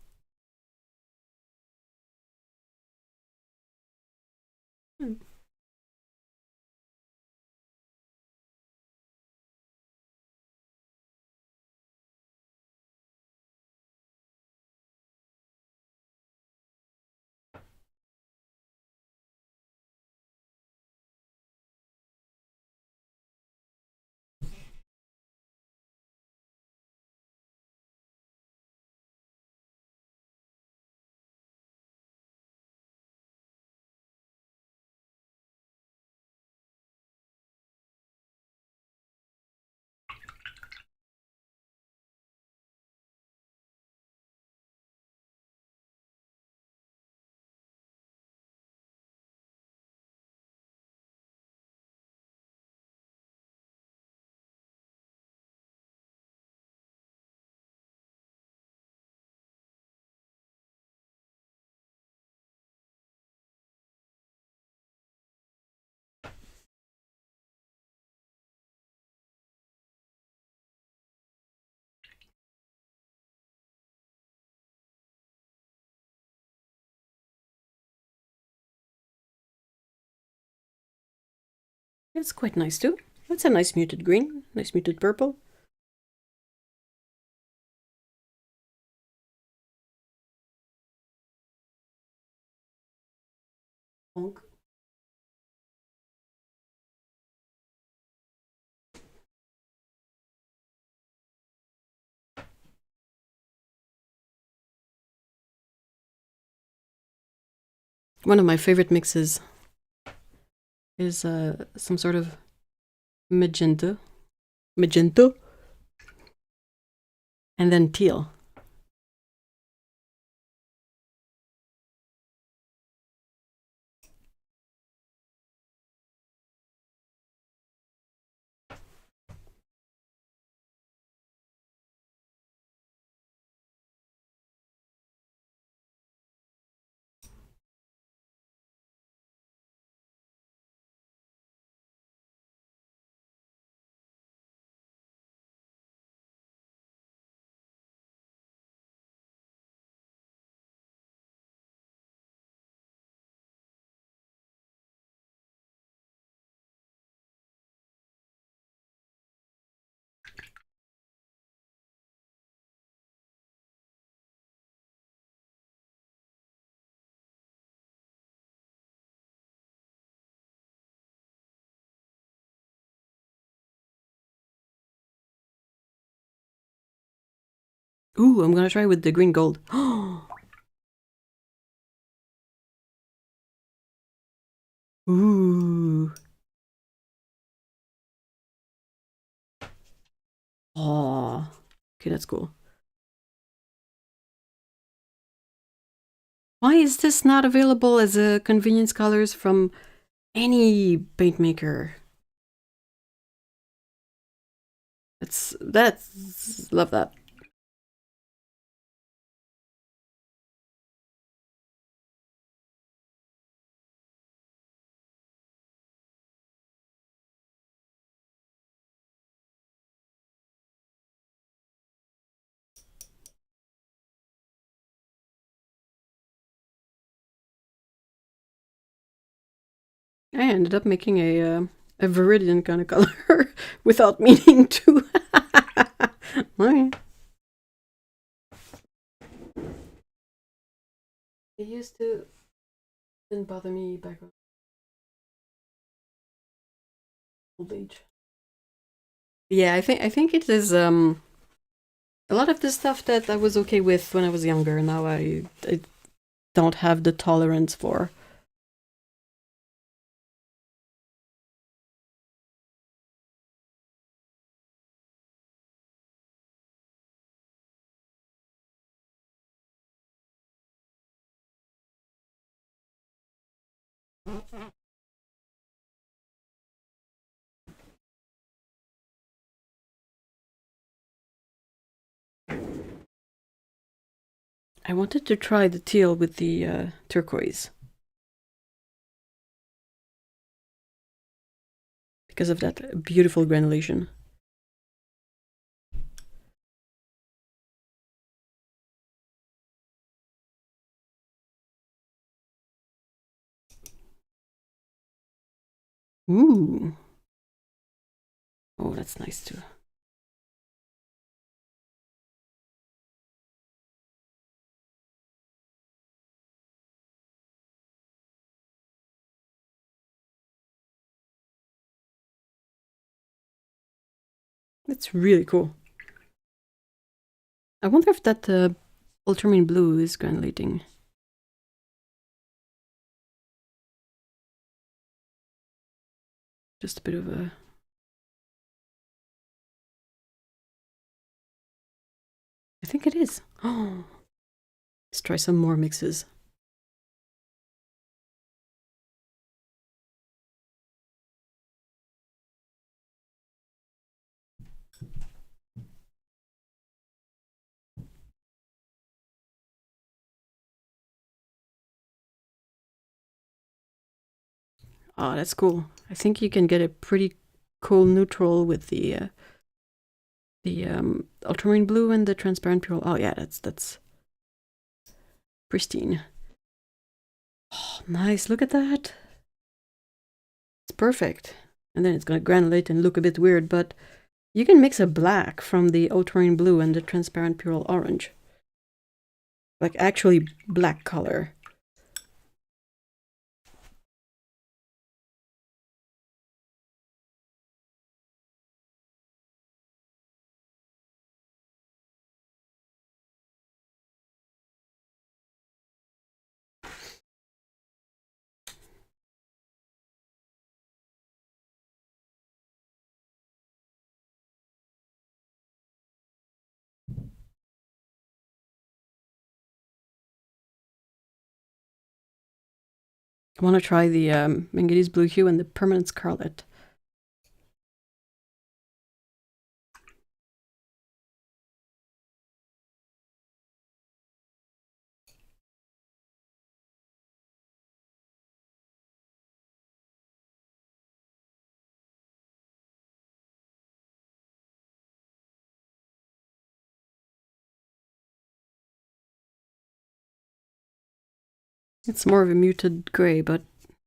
It's quite nice too. That's a nice muted green, nice muted purple. Honk. One of my favorite mixes is some sort of magenta, and then teal. Ooh, I'm gonna try with the green gold. Ooh. Oh. Okay, that's cool. Why is this not available as a convenience colors from any paint maker? That's love that. I ended up making a Viridian kind of color without meaning to. Okay. It used to didn't bother me back on old age. Yeah, I think it is a lot of the stuff that I was okay with when I was younger. Now I don't have the tolerance for. I wanted to try the teal with the turquoise because of that beautiful granulation. Ooh. Oh, that's nice too. That's really cool. I wonder if that ultramarine blue is granulating. Just a bit of a... I think it is. Oh, let's try some more mixes. Oh, that's cool. I think you can get a pretty cool neutral with the ultramarine blue and the transparent pure. Oh yeah, that's pristine. Oh, nice. Look at that. It's perfect. And then it's gonna granulate and look a bit weird, but you can mix a black from the ultramarine blue and the transparent pure orange. Like actually black color. I want to try the manganese blue hue and the permanent scarlet. It's more of a muted gray, but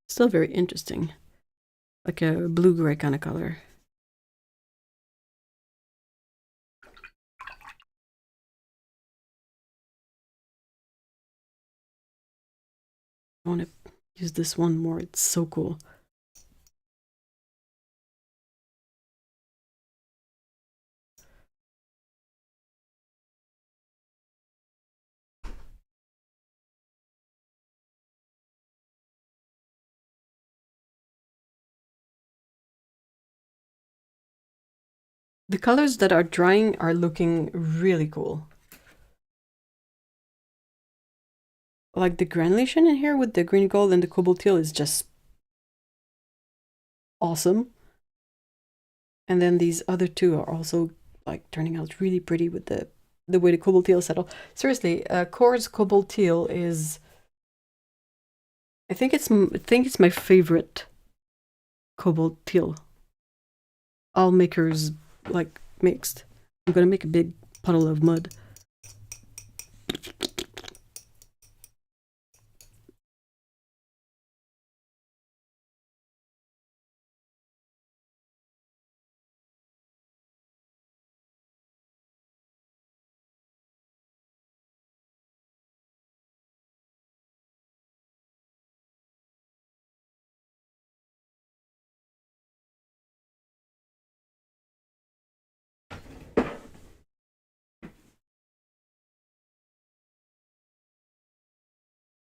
still very interesting. Like a blue-gray kind of color. I want to use this one more. It's so cool. The colors that are drying are looking really cool. Like the granulation in here with the green gold and the cobalt teal is just awesome. And then these other two are also like turning out really pretty with the way the cobalt teal settle. Seriously, QoR's cobalt teal is, I think it's my favorite cobalt teal. All makers like mixed. I'm gonna make a big puddle of mud.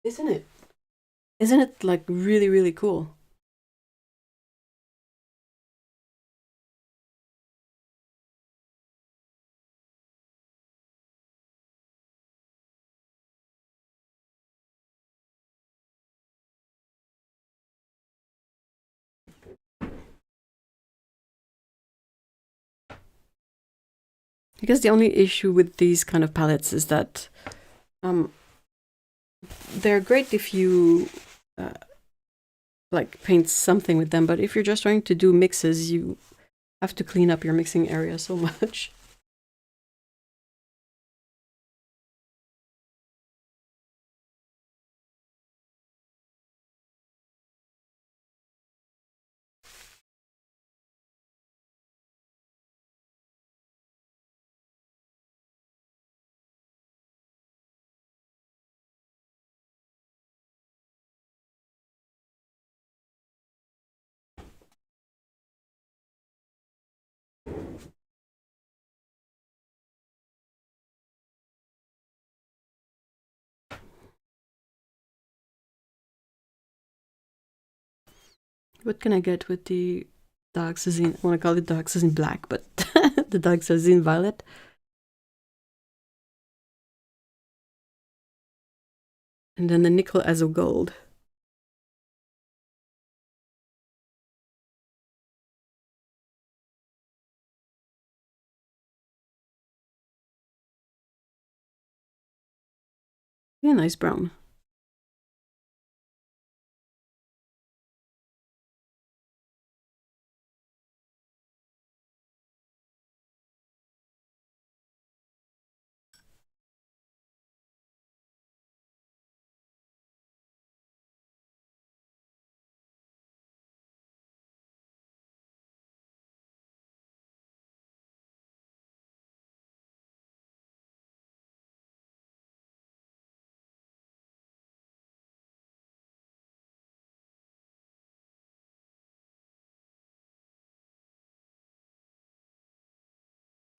Isn't it? Isn't it like really, really cool? I guess the only issue with these kind of palettes is that they're great if you like paint something with them, but if you're just trying to do mixes, you have to clean up your mixing area so much. What can I get with the dioxazine? I want to call it dioxazine black, but the dioxazine violet. And then the nickel azo gold. Yeah, nice brown.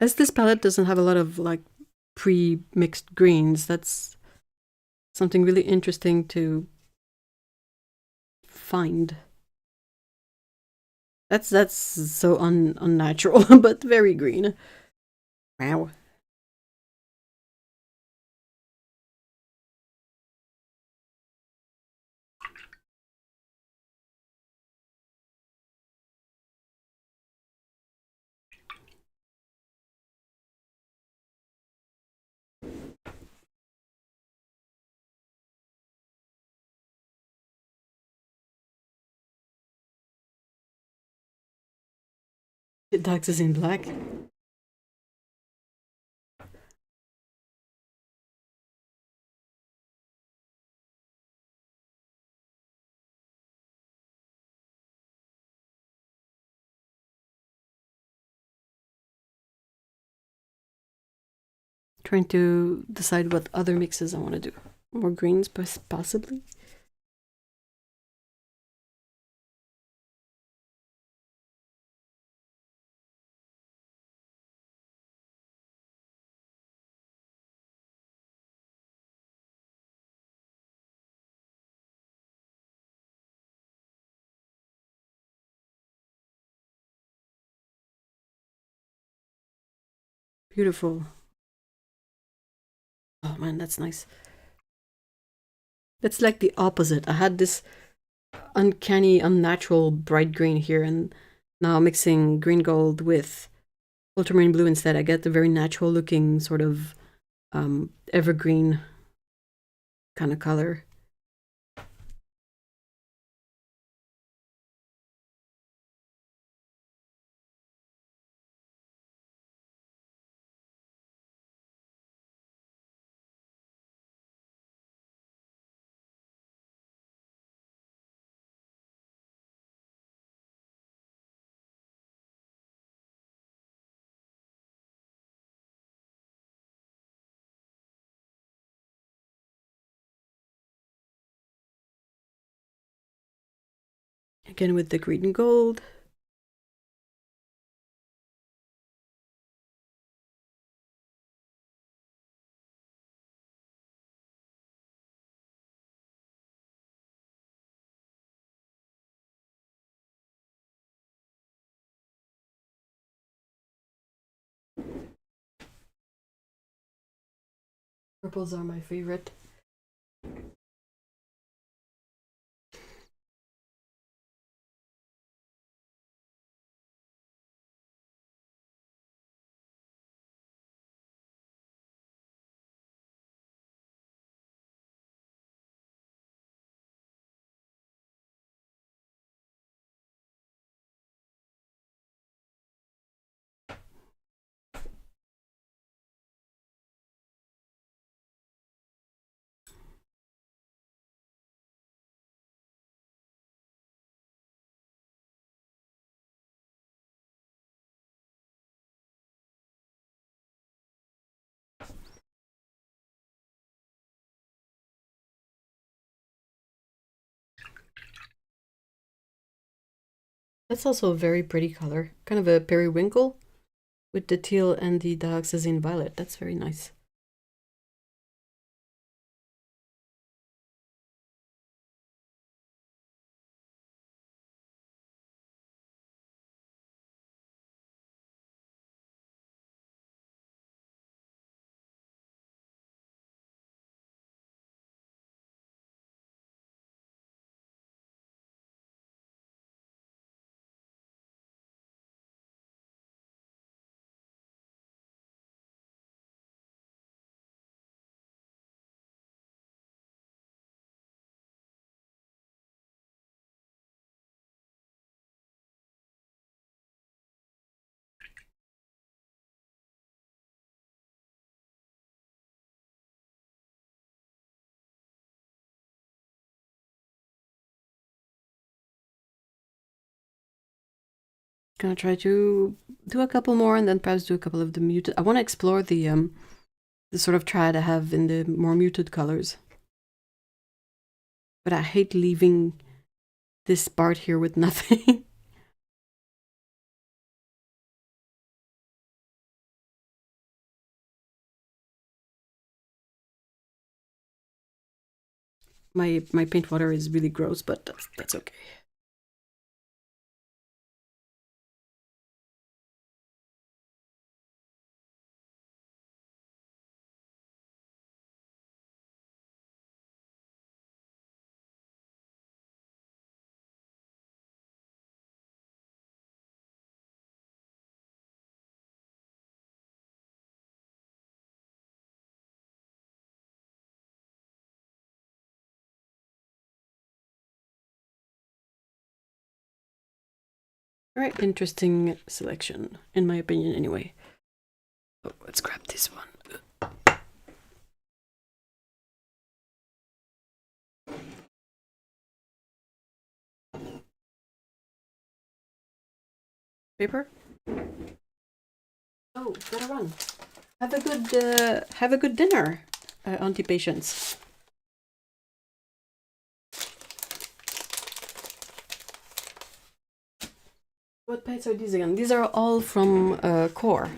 As this palette doesn't have a lot of like pre-mixed greens, that's something really interesting to find. That's so unnatural, but very green. Wow. The dioxazine black. Trying to decide what other mixes I want to do. More greens, possibly. Beautiful. Oh man, that's nice. That's like the opposite. I had this uncanny, unnatural bright green here, and now mixing green gold with ultramarine blue instead, I get the very natural looking sort of evergreen kind of color. Again with the green and gold. Purples are my favorite. That's also a very pretty color. Kind of a periwinkle with the teal and the dioxazine violet. That's very nice. Gonna try to do a couple more and then perhaps do a couple of the muted. I want to explore the sort of triad I have in the more muted colors. But I hate leaving this part here with nothing. my paint water is really gross, but that's okay. All right, interesting selection, in my opinion, anyway. Oh, let's grab this one. Paper? Oh, gotta run. Have a good dinner, Auntie Patience. What paints are these again? These are all from QoR.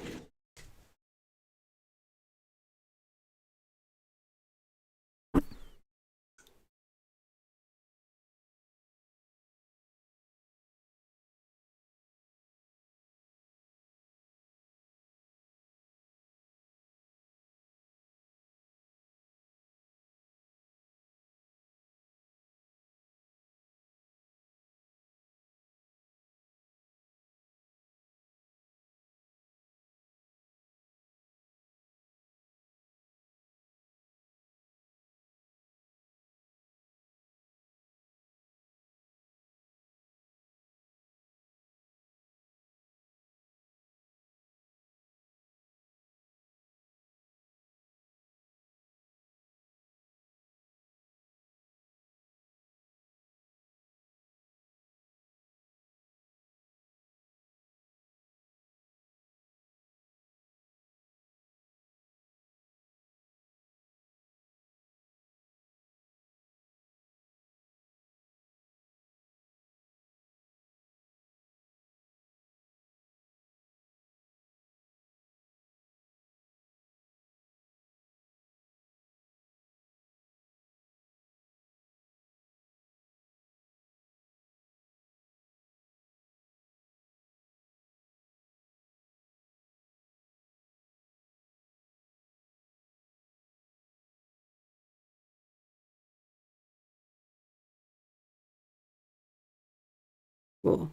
cool.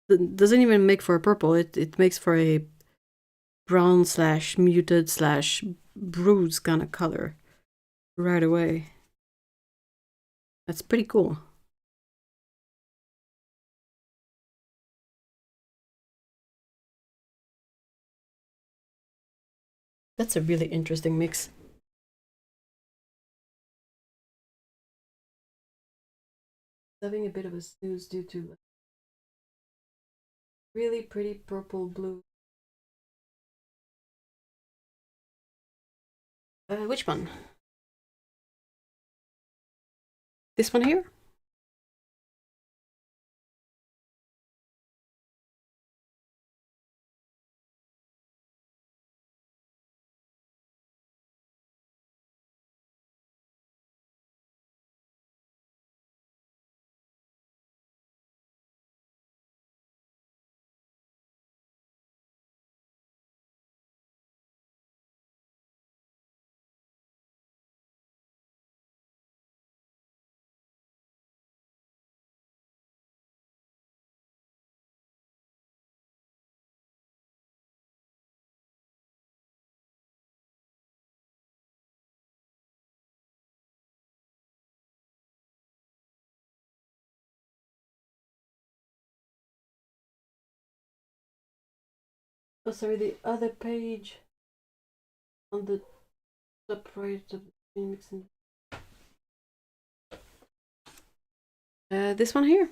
It doesn't even make for a purple. It makes for a brown slash muted slash bruise kind of color right away. That's pretty cool. That's a really interesting mix. Having a bit of a snooze due to really pretty purple blue. Which one? This one here? Oh, sorry, the other page on the top right of the screen mixing. This one here.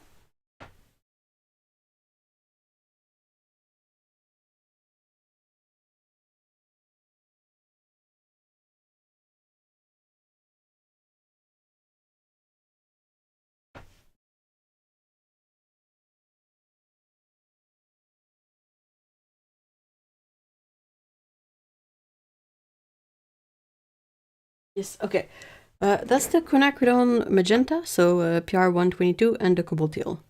Yes, okay. That's the quinacridone magenta, so PR 122 and the cobalt teal.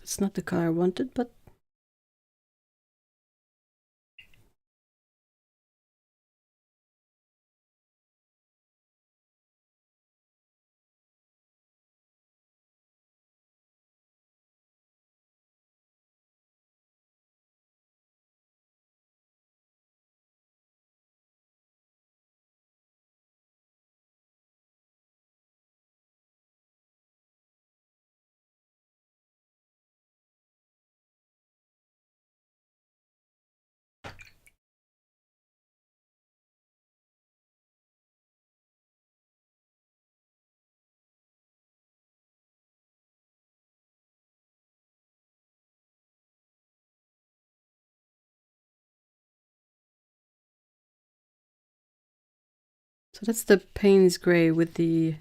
It's not the color I wanted, but so that's the Payne's Gray with the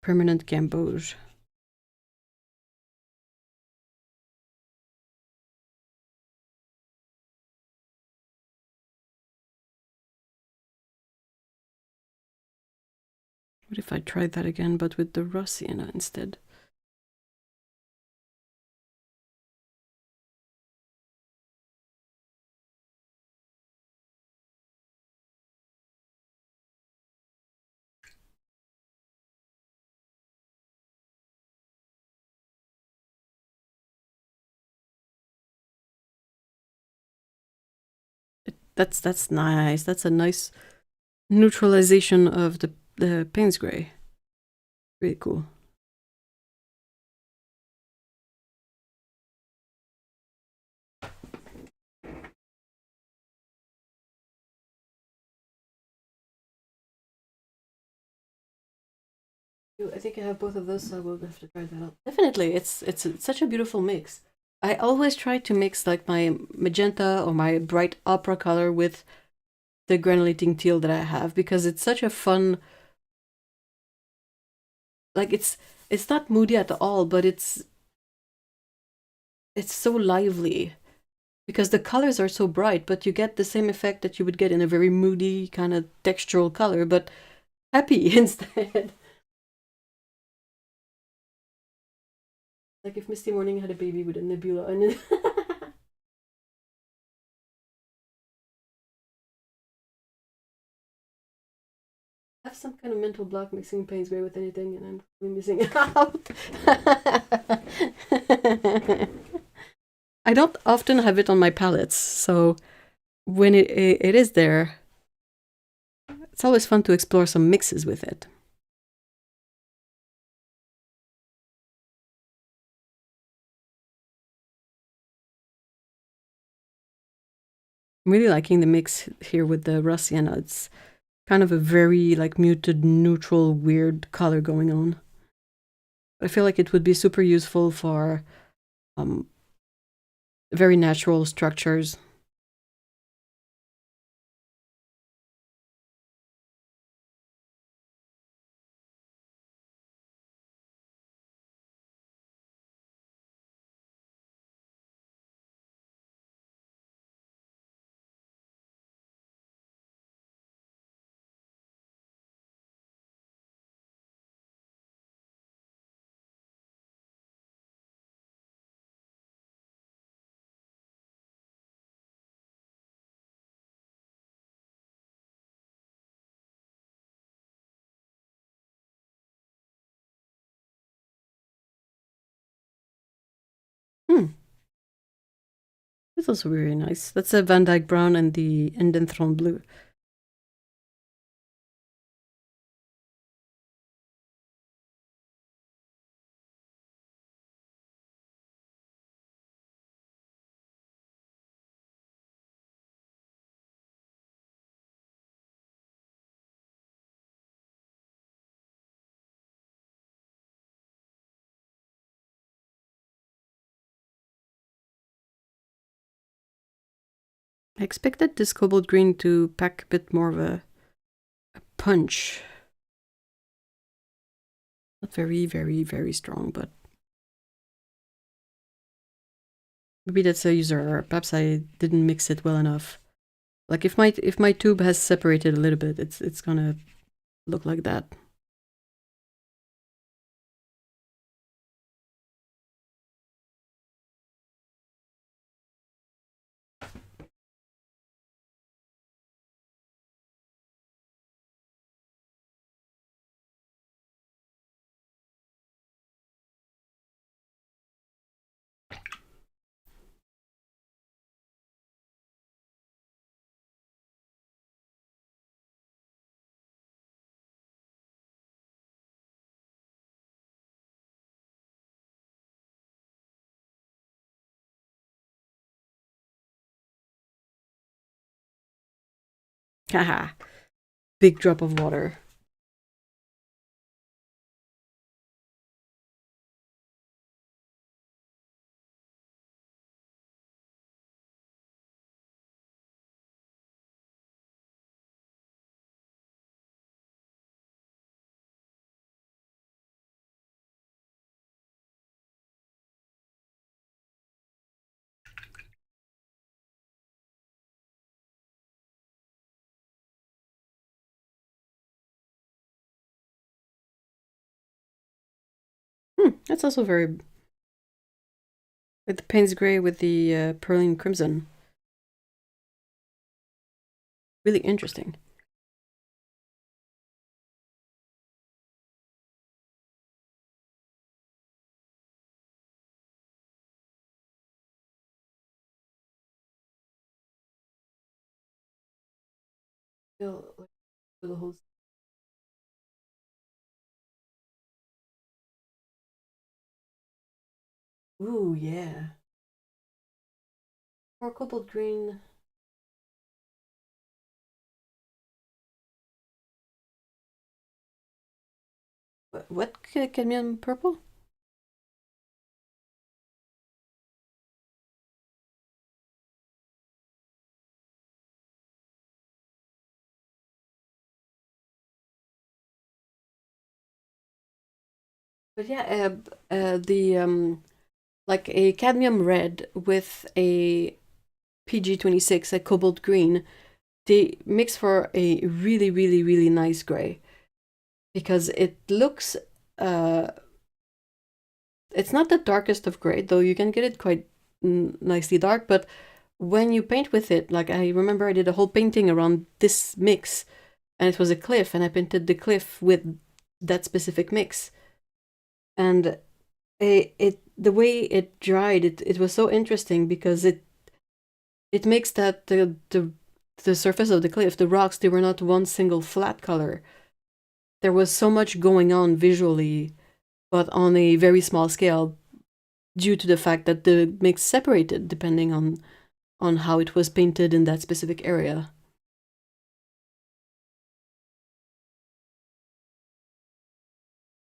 permanent gamboge. What if I tried that again, but with the raw sienna instead? That's nice. That's a nice neutralization of the Payne's Gray. Really cool. I think I have both of those, so I will have to try that out. Definitely, it's such a beautiful mix. I always try to mix like my magenta or my bright opera color with the granulating teal that I have because it's such a fun, like it's not moody at all, but it's so lively because the colors are so bright, but you get the same effect that you would get in a very moody kind of textural color, but happy instead. Like if Misty Morning had a baby with a nebula and it have some kind of mental block mixing Payne's Gray with anything, and I'm really missing out. I don't often have it on my palettes, so when it is there, it's always fun to explore some mixes with it. I'm really liking the mix here with the raw sienna. It's kind of a very like muted, neutral, weird color going on. I feel like it would be super useful for um, very natural structures. Hmm. It's also very nice. That's a Van Dyke brown and the Endenthron blue. I expected this cobalt green to pack a bit more of a punch. Not very, very, very strong, but maybe that's a user error. Perhaps I didn't mix it well enough. Like if my tube has separated a little bit, it's gonna look like that. Haha. Big drop of water. That's also very with the Payne's Gray with the Pearline Crimson. Really interesting. Feel like the whole. Ooh, yeah. More cobalt green. What cadmium purple? But yeah, the like a cadmium red with a PG26, a cobalt green, they mix for a really, really, really nice gray because it looks. Uh, it's not the darkest of gray, though you can get it quite nicely dark. But when you paint with it, like I remember, I did a whole painting around this mix, and it was a cliff, and I painted the cliff with that specific mix, and the way it dried, it was so interesting because it makes that the surface of the cliff, the rocks, they were not one single flat color. There was so much going on visually, but on a very small scale, due to the fact that the mix separated depending on how it was painted in that specific area.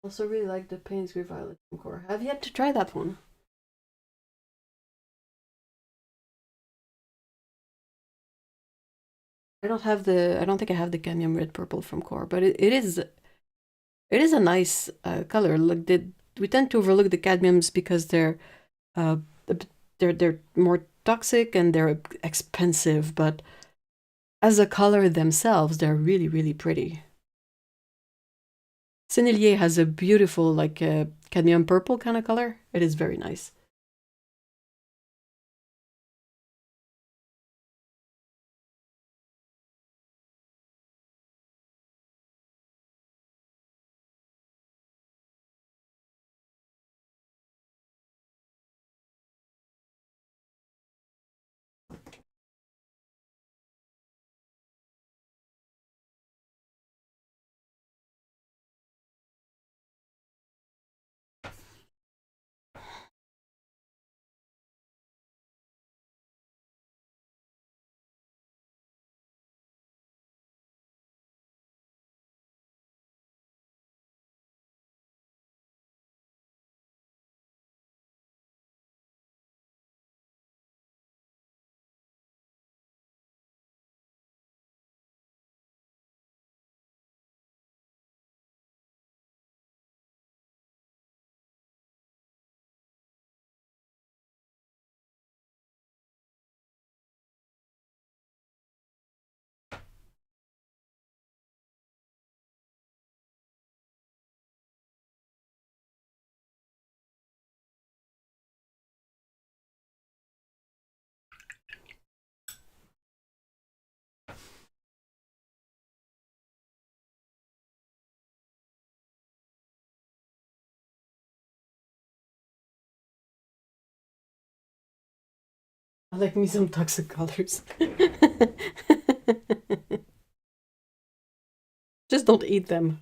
I also really like the Painsbury Violet from QoR. I've yet to try that one. I don't think I have the cadmium red purple from QoR, but it is a nice color. Like we tend to overlook the cadmiums because uh, they're more toxic and they're expensive, but as a color themselves, they're really, really pretty. Sennelier has a beautiful, like, cadmium purple kind of color. It is very nice. I like me some toxic colors. Just don't eat them.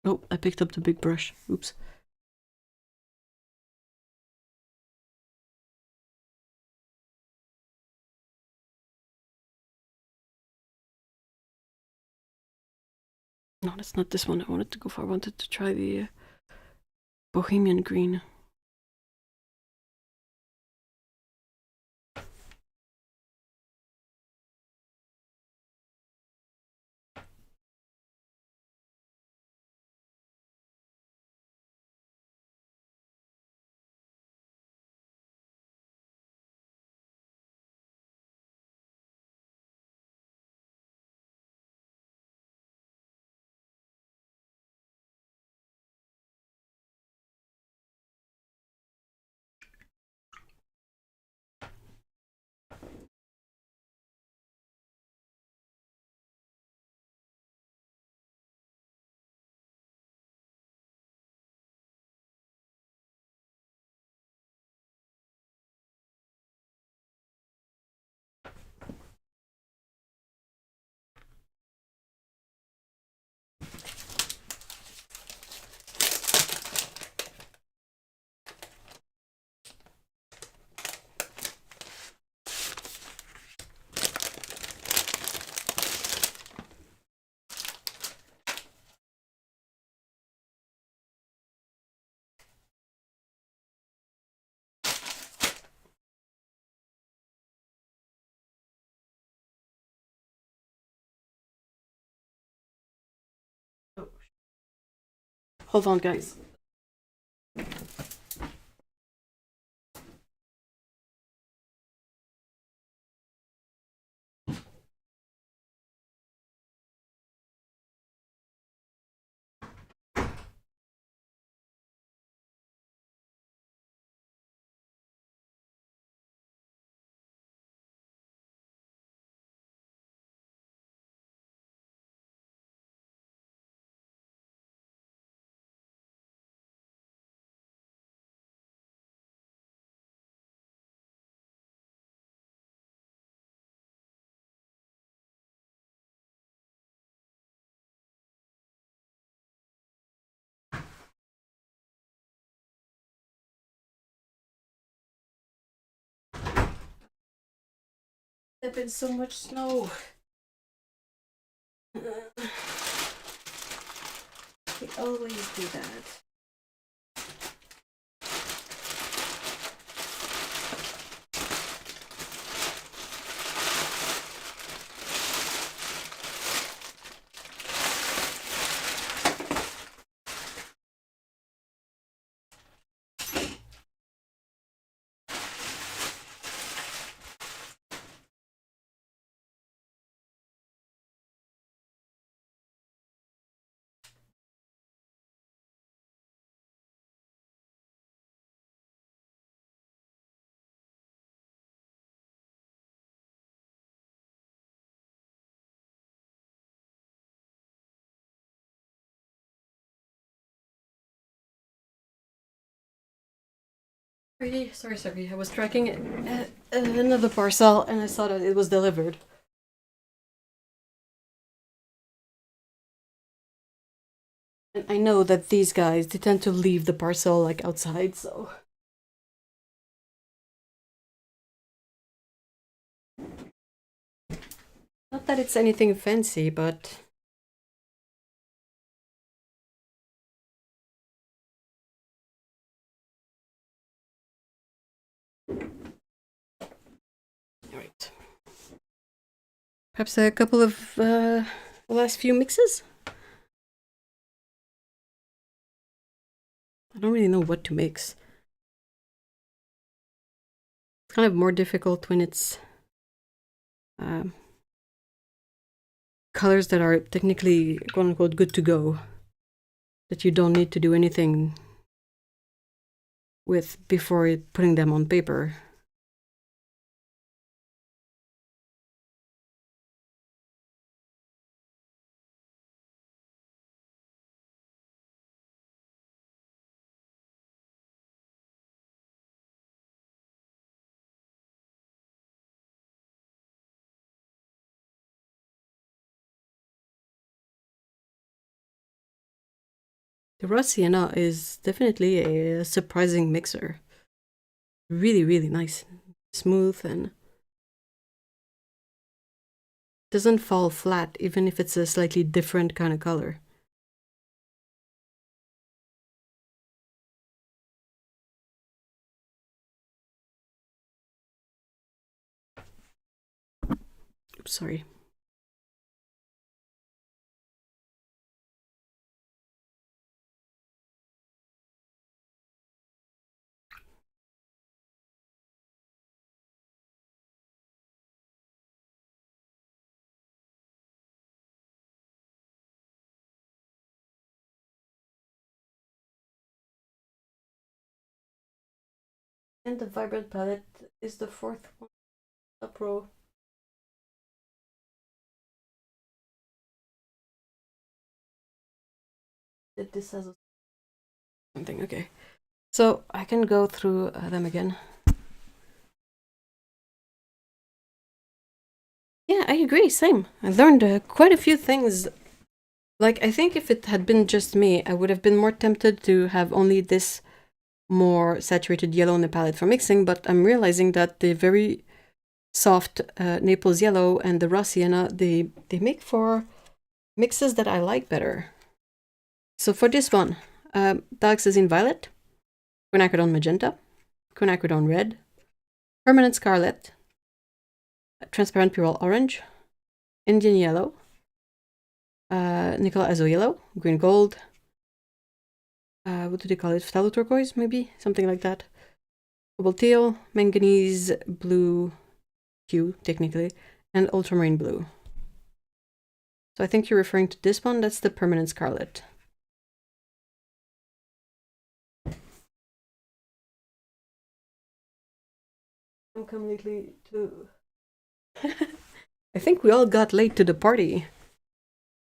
Oh, I picked up the big brush. Oops. No, that's not this one I wanted to go for. I wanted to try the Bohemian green. Hold on, guys. There's been so much snow. We always do that. Sorry. I was tracking another parcel and I saw that it was delivered. And I know that these guys, they tend to leave the parcel like outside, so. Not that it's anything fancy, but. Alright. Perhaps a couple of the last few mixes? I don't really know what to mix. It's kind of more difficult when it's colors that are technically quote-unquote good to go, that you don't need to do anything with before putting them on paper. The raw sienna is definitely a surprising mixer. Really, really nice. Smooth and doesn't fall flat, even if it's a slightly different kind of color. Oops, sorry. And the vibrant palette is the fourth one, top row. This has something, okay. So I can go through them again. Yeah, I agree, same. I learned quite a few things. Like, I think if it had been just me, I would have been more tempted to have only this more saturated yellow in the palette for mixing, but I'm realizing that the very soft Naples yellow and the raw sienna, they make for mixes that I like better. So for this one, dioxazine violet, quinacridone magenta, quinacridone red, permanent scarlet, transparent pyrrole orange, Indian yellow, nickel azo yellow, green gold, what do they call it? Phthalo turquoise, maybe? Something like that. Cobalt teal, manganese blue hue, technically, and ultramarine blue. So I think you're referring to this one. That's the permanent scarlet. I'm completely too. I think we all got late to the party.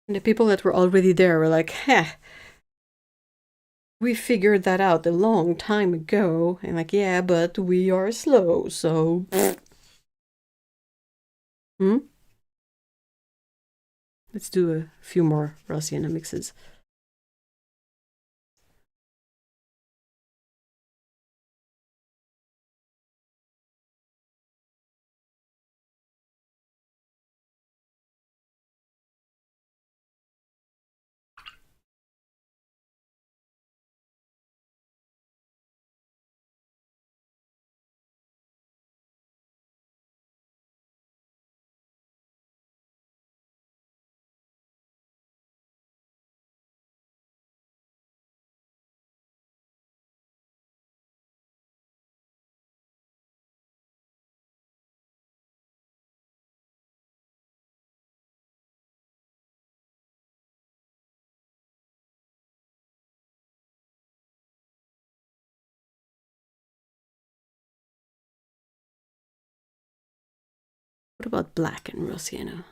And the people that were already there were like, heh, we figured that out a long time ago. And like, yeah, but we are slow, so. Let's do a few more raw sienna mixes. What about black and raw sienna?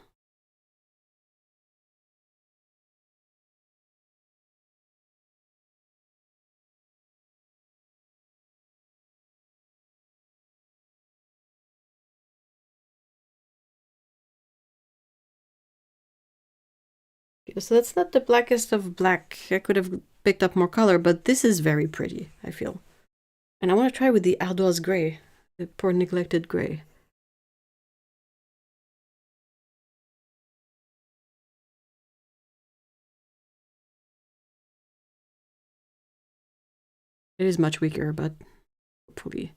So that's not the blackest of black. I could have picked up more color, but this is very pretty, I feel. And I want to try with the ardoise gray, the poor neglected gray. It is much weaker, but hopefully.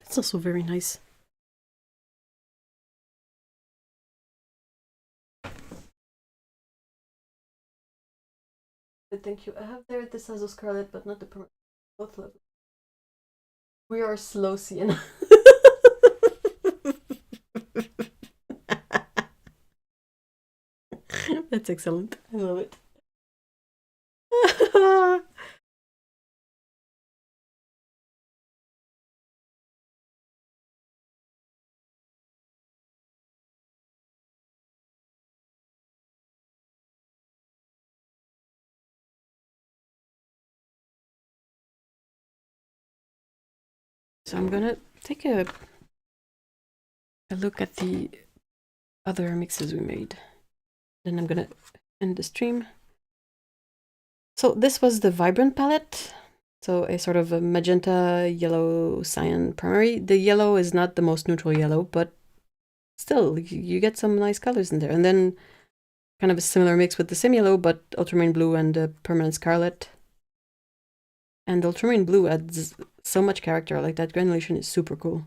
It's also very nice. Thank you. I have there the Sazo Scarlet, but not the permanent. Both lovely. We are slow sienna. That's excellent. I love it. So I'm gonna take a look at the other mixes we made. Then I'm gonna end the stream. So this was the Vibrant palette. So a sort of a magenta, yellow, cyan primary. The yellow is not the most neutral yellow, but still, you get some nice colors in there. And then kind of a similar mix with the same yellow, but ultramarine blue and the permanent scarlet. And the ultramarine blue adds so much character. Like that granulation is super cool.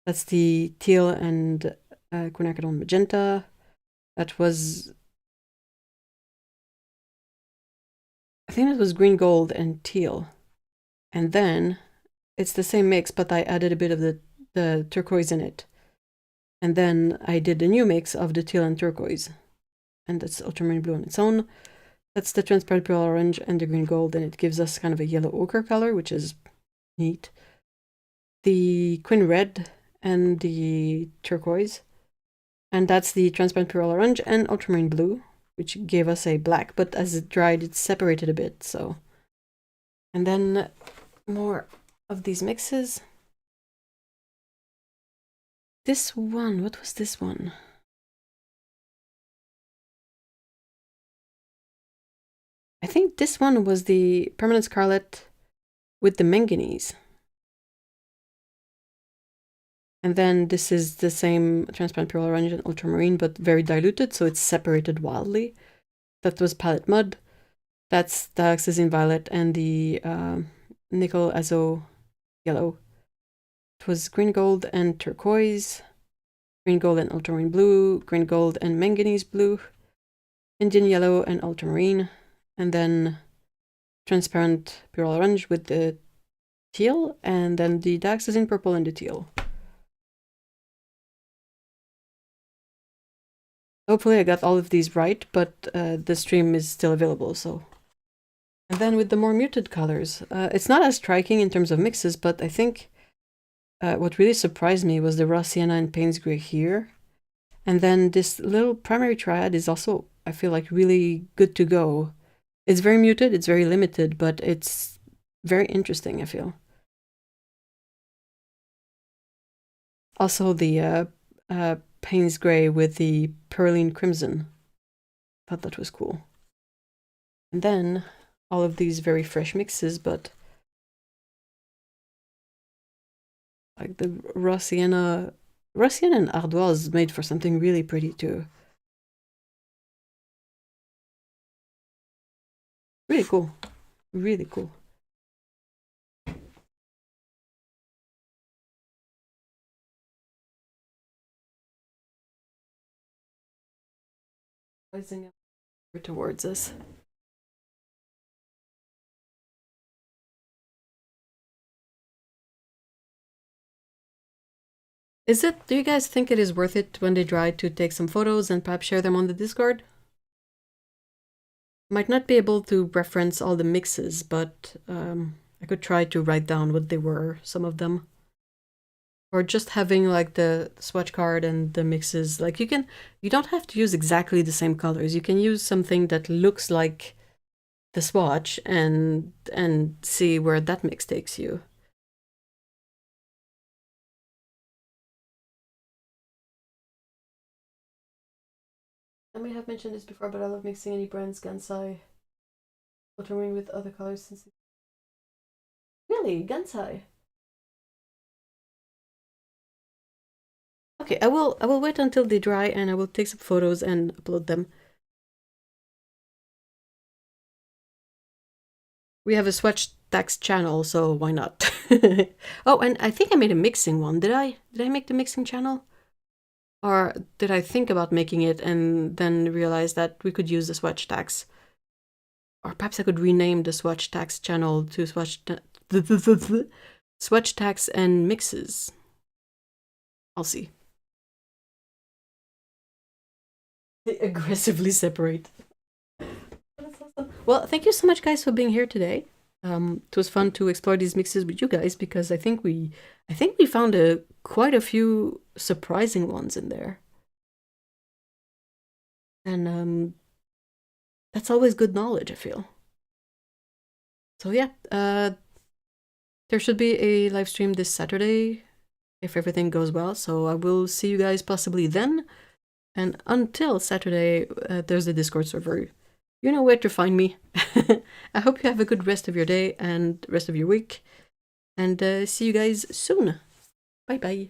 That's the teal and quinacridone magenta. That was, I think that was green gold and teal. And then it's the same mix, but I added a bit of the turquoise in it. And then I did the new mix of the teal and turquoise. And that's ultramarine blue on its own. That's the transparent pearl orange and the green gold, and it gives us kind of a yellow ochre color, which is neat. The quin red and the turquoise. And that's the transparent pearl orange and ultramarine blue, which gave us a black, but as it dried, it separated a bit, so. And then more of these mixes. This one, what was this one? I think this one was the permanent scarlet with the manganese. And then this is the same transparent pure orange and ultramarine, but very diluted, so it's separated wildly. That was palette mud. That's dioxazine violet and the nickel azo yellow. It was green gold and turquoise, green gold and ultramarine blue, green gold and manganese blue, Indian yellow and ultramarine, and then transparent pure orange with the teal, and then the dioxazine purple and the teal. Hopefully I got all of these right, but the stream is still available, so. And then with the more muted colors, it's not as striking in terms of mixes, but I think what really surprised me was the raw sienna and Payne's Gray here. And then this little primary triad is also, I feel like, really good to go. It's very muted, it's very limited, but it's very interesting, I feel. Also the Payne's Gray with the Perline Crimson. Thought that was cool. And then all of these very fresh mixes, but like the raw sienna and ardoise made for something really pretty too. Really cool. Really cool. Rising up towards us. Do you guys think it is worth it when they dry to take some photos and perhaps share them on the Discord? Might not be able to reference all the mixes, but I could try to write down what they were, some of them. Or just having like the swatch card and the mixes. Like you don't have to use exactly the same colors. You can use something that looks like the swatch and see where that mix takes you. I may have mentioned this before, but I love mixing any brand's Gansai ultramarine with other colors since really Gansai. Okay, I will wait until they dry and I will take some photos and upload them. We have a swatch tax channel, so why not? Oh, and I think I made a mixing one. Did I make the mixing channel? Or did I think about making it and then realize that we could use the swatch tax? Or perhaps I could rename the swatch tax channel to swatch tax and mixes. I'll see. They aggressively separate. That's awesome. Well, thank you so much, guys, for being here today. It was fun to explore these mixes with you guys because I think we found quite a few surprising ones in there, and that's always good knowledge, I feel. So yeah, there should be a live stream this Saturday if everything goes well. So I will see you guys possibly then. And until Saturday, there's a Discord server. You know where to find me. I hope you have a good rest of your day and rest of your week. And see you guys soon. Bye bye.